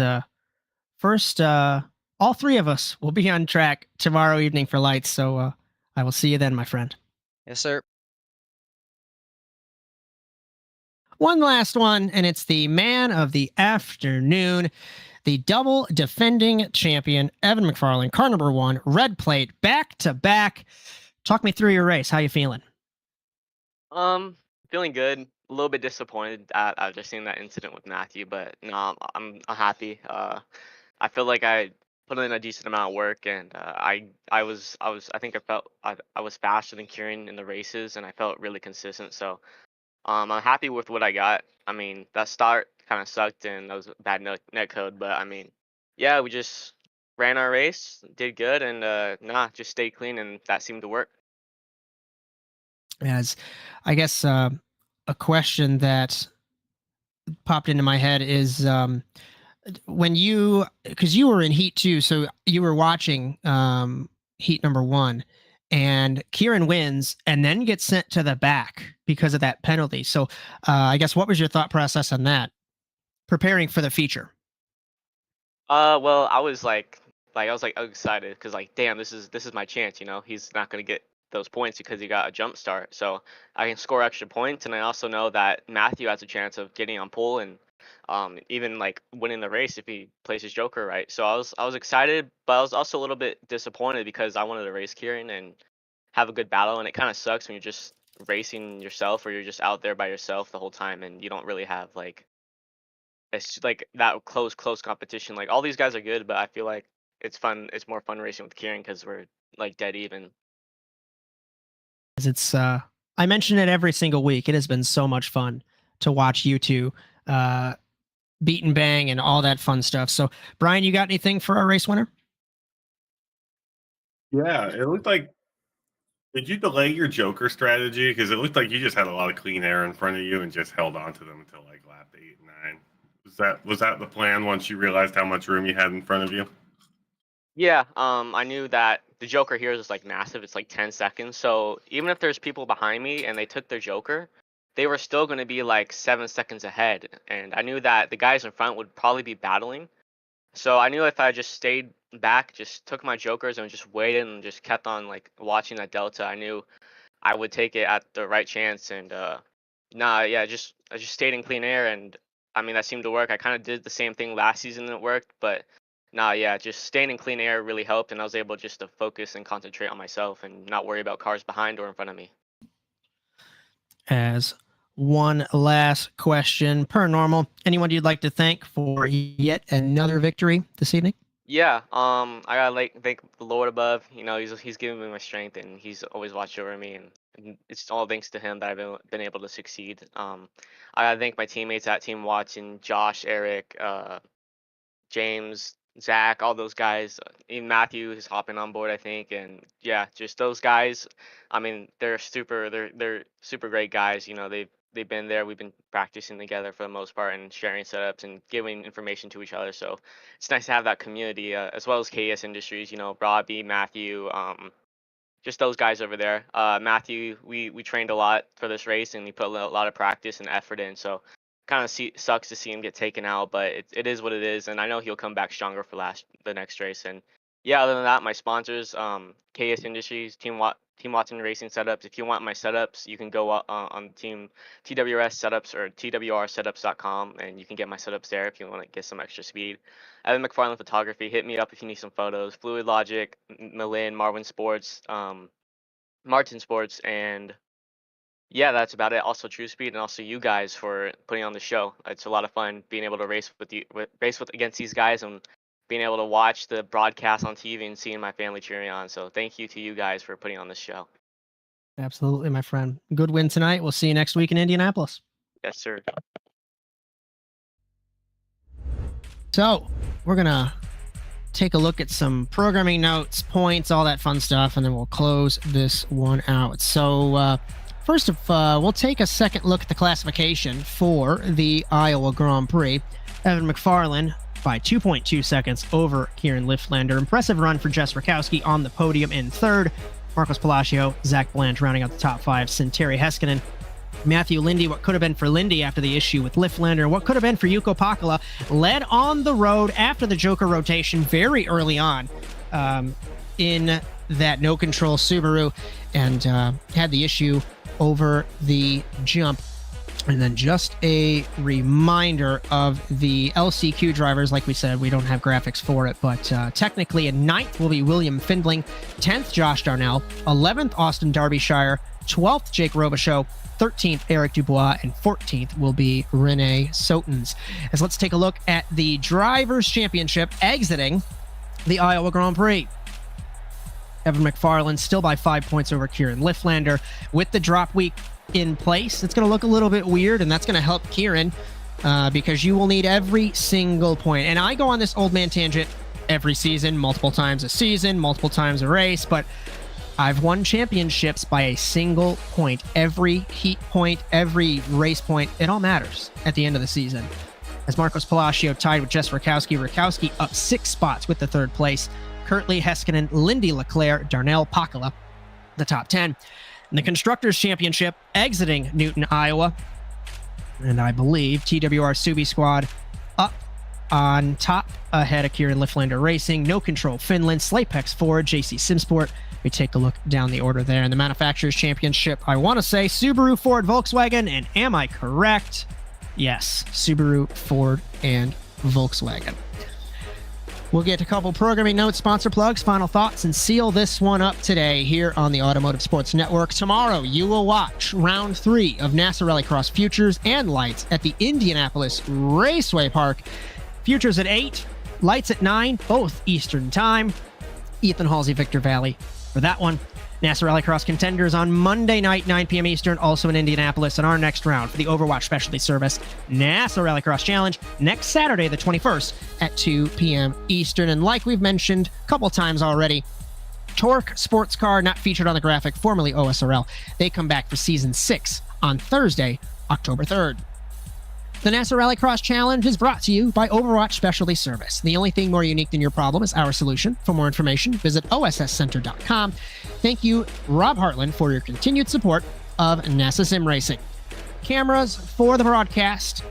Speaker 1: first, all three of us will be on track tomorrow evening for lights. So I will see you then, my friend.
Speaker 12: Yes, sir.
Speaker 1: One last one, and it's the man of the afternoon, the double defending champion, Evan MacFarlane, car number 1, red plate, back to back. Talk me through your race. How you feeling?
Speaker 13: Feeling good. A little bit disappointed at just seeing that incident with Matthew, but no, I'm happy. I feel like I put in a decent amount of work, and I think I was faster than Kieran in the races, and I felt really consistent. So I'm happy with what I got. I mean, that start kind of sucked, and that was bad net code, but I mean, yeah, we just ran our race, did good, and just stayed clean, and that seemed to work.
Speaker 1: As I guess a question that popped into my head is when because you were in heat 2, so you were watching heat number 1, and Kieran wins and then gets sent to the back because of that penalty. So I guess what was your thought process on that, preparing for the feature?
Speaker 13: Well, I was excited because damn, this is my chance. He's not gonna get those points because he got a jump start, so I can score extra points, and I also know that Matthew has a chance of getting on pole and even winning the race if he plays his joker right. So I was excited, but I was also a little bit disappointed because I wanted to race Kieran and have a good battle, and it kind of sucks when you're just racing yourself or you're just out there by yourself the whole time and you don't really have it's like that close competition. Like all these guys are good, but I feel like it's fun. It's more fun racing with Kieran because we're dead even.
Speaker 1: It's I mention it every single week. It has been so much fun to watch you two beat and bang and all that fun stuff. So Bryan, you got anything for our race winner?
Speaker 2: Yeah, it looked like. Did you delay your Joker strategy? Because it looked like you just had a lot of clean air in front of you and just held on to them until lap 8 and 9. Was that the plan once you realized how much room you had in front of you?
Speaker 13: Yeah, I knew that the Joker here is massive. It's 10 seconds. So even if there's people behind me and they took their Joker, they were still going to be 7 seconds ahead. And I knew that the guys in front would probably be battling. So I knew if I just stayed back, just took my Jokers and just waited and just kept on watching that delta, I knew I would take it at the right chance. And I just stayed in clean air, and I mean that seemed to work. I kind of did the same thing last season and it worked, but just staying in clean air really helped, and I was able just to focus and concentrate on myself and not worry about cars behind or in front of me.
Speaker 1: As one last question, per normal, anyone you'd like to thank for yet another victory this evening?
Speaker 13: Yeah, I gotta thank the Lord above. He's giving me my strength, and he's always watched over me, and it's all thanks to him that I've been able to succeed. I gotta thank my teammates at Team Watson, Josh, Eric, James, Zach, all those guys. Even Matthew is hopping on board, I think, and yeah, just those guys. I mean, they're super great guys. They've been there. We've been practicing together for the most part and sharing setups and giving information to each other. So it's nice to have that community, as well as KS Industries. Robbie, Matthew, just those guys over there. Matthew, we trained a lot for this race, and he put a lot of practice and effort in. So kind of sucks to see him get taken out, but it is what it is, and I know he'll come back stronger for the next race. And yeah, other than that, my sponsors, KS Industries, Team Watson Racing Setups. If you want my setups, you can go on Team TWRS Setups or TWRsetups.com, and you can get my setups there if you want to get some extra speed. Evan MacFarlane Photography, hit me up if you need some photos. Fluid Logic, Malin, Marwin Sports, Martin Sports, and yeah, that's about it. Also True Speed, and also you guys for putting on the show. It's a lot of fun being able to race against these guys, and being able to watch the broadcast on TV and seeing my family cheering on. So thank you to you guys for putting on this show.
Speaker 1: Absolutely, my friend. Good win tonight. We'll see you next week in Indianapolis.
Speaker 13: Yes, sir.
Speaker 1: So we're going to take a look at some programming notes, points, all that fun stuff, and then we'll close this one out. So first we'll take a second look at the classification for the Iowa Grand Prix. Evan MacFarlane by 2.2 seconds over Kieran Liflander. Impressive run for Jess Rakowski on the podium in third. Marcos Palacio, Zach Blanche rounding out the top five. Santeri Heiskanen, Matthew Lindy, what could have been for Lindy after the issue with Liflander, what could have been for Yuko Pakala, led on the road after the Joker rotation very early on in that no-control Subaru, and had the issue over the jump. And then just a reminder of the LCQ drivers. Like we said, we don't have graphics for it, but technically in 9th will be William Findling, 10th Josh Darnell, 11th Austin Derbyshire, 12th Jake Robichaux, 13th Eric Dubois, and 14th will be Renee Sotens. As let's take a look at the Drivers' Championship exiting the Iowa Grand Prix. Evan MacFarlane still by 5 points over Kieran Liflander. With the drop week in place, it's going to look a little bit weird, and that's going to help Kieran because you will need every single point. And I go on this old man tangent every season, multiple times a season, multiple times a race, but I've won championships by a single point. Every heat point, every race point, it all matters at the end of the season. As Marcos Palacio tied with Jess Rakowski. Rakowski up 6 spots with the third place. Kirtley, Heiskanen, Lindy Leclerc, Darnell, Pakala, the top 10. In the Constructors' Championship, exiting Newton, Iowa, and I believe TWR Subi Squad up on top ahead of Kieran Liflander Racing, No Control Finland, Slapex Ford, JC Simsport. We take a look down the order there. In the Manufacturers' Championship, I want to say Subaru, Ford, Volkswagen, and am I correct? Yes, Subaru, Ford, and Volkswagen. We'll get a couple programming notes, sponsor plugs, final thoughts, and seal this one up today here on the Automotive Sports Network. Tomorrow, you will watch Round 3 of NASA Rallycross Futures and Lights at the Indianapolis Raceway Park. Futures at 8, Lights at 9, both Eastern Time. Ethan Halsey, Victor Valley for that one. NASA Rallycross Contenders on Monday night, 9 p.m. Eastern, also in Indianapolis. And our next round for the Overwatch Specialty Service, NASA Rallycross Challenge, next Saturday, the 21st at 2 p.m. Eastern. And like we've mentioned a couple times already, Torque Sports Car, not featured on the graphic, formerly OSRL, they come back for Season 6 on Thursday, October 3rd. The NASA Rallycross Challenge is brought to you by Overwatch Specialty Service. The only thing more unique than your problem is our solution. For more information, visit osscenter.com. Thank you, Rob Hartland, for your continued support of NASA Sim Racing. Cameras for the broadcast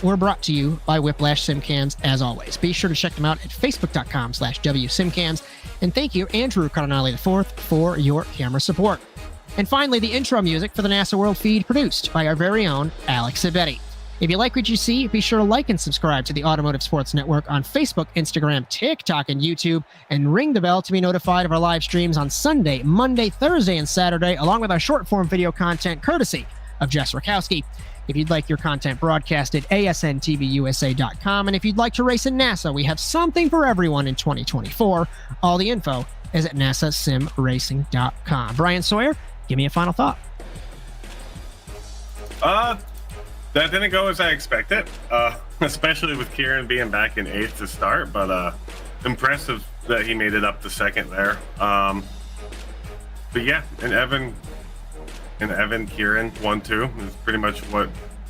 Speaker 1: were brought to you by Whiplash Simcams, as always. Be sure to check them out at facebook.com/wsimcams. And thank you, Andrew Cardinale IV, for your camera support. And finally, the intro music for the NASA World feed produced by our very own Alex Abetti. If you like what you see, be sure to like and subscribe to the Automotive Sports Network on Facebook, Instagram, TikTok, and YouTube, and ring the bell to be notified of our live streams on Sunday, Monday, Thursday, and Saturday, along with our short-form video content courtesy of Jess Rakowski. If you'd like your content broadcasted, asntvUSA.com, and if you'd like to race in NASA, we have something for everyone in 2024. All the info is at nasasimracing.com. Bryan Sawyer, give me a final thought.
Speaker 2: That didn't go as I expected, especially with Kieran being back in 8th to start, but impressive that he made it up to 2nd there. But yeah, and Evan, Kieran 1-2 is pretty much what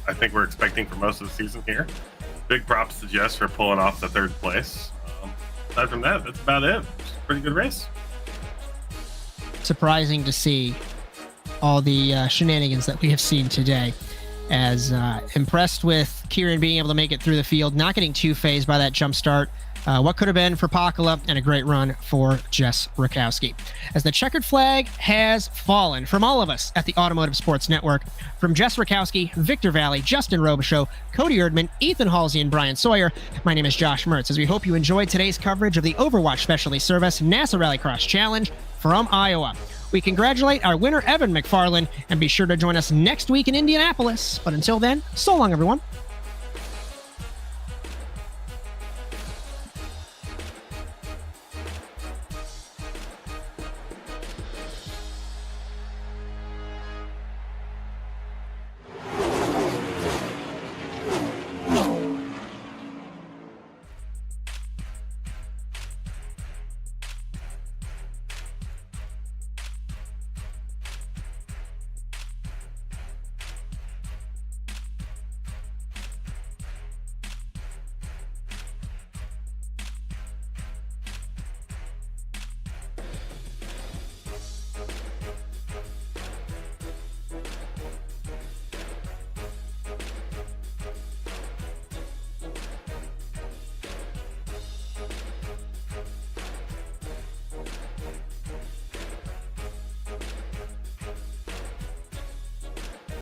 Speaker 2: I think we're expecting for most of the season here. Big props to Jess for pulling off the 3rd place. Aside from that, that's about it. It's a pretty good race.
Speaker 1: Surprising to see all the shenanigans that we have seen today. As impressed with Kieran being able to make it through the field, not getting too phased by that jump start. What could have been for Pakala, and a great run for Jess Rakowski. As the checkered flag has fallen from all of us at the Automotive Sports Network, from Jess Rakowski, Victor Valley, Justin Robichaux, Cody Erdman, Ethan Halsey, and Bryan Sawyer, my name is Josh Mertz, as we hope you enjoyed today's coverage of the Overwatch Specialty Service NASA Rallycross Challenge from Iowa. We congratulate our winner, Evan MacFarlane, and be sure to join us next week in Indianapolis. But until then, so long, everyone.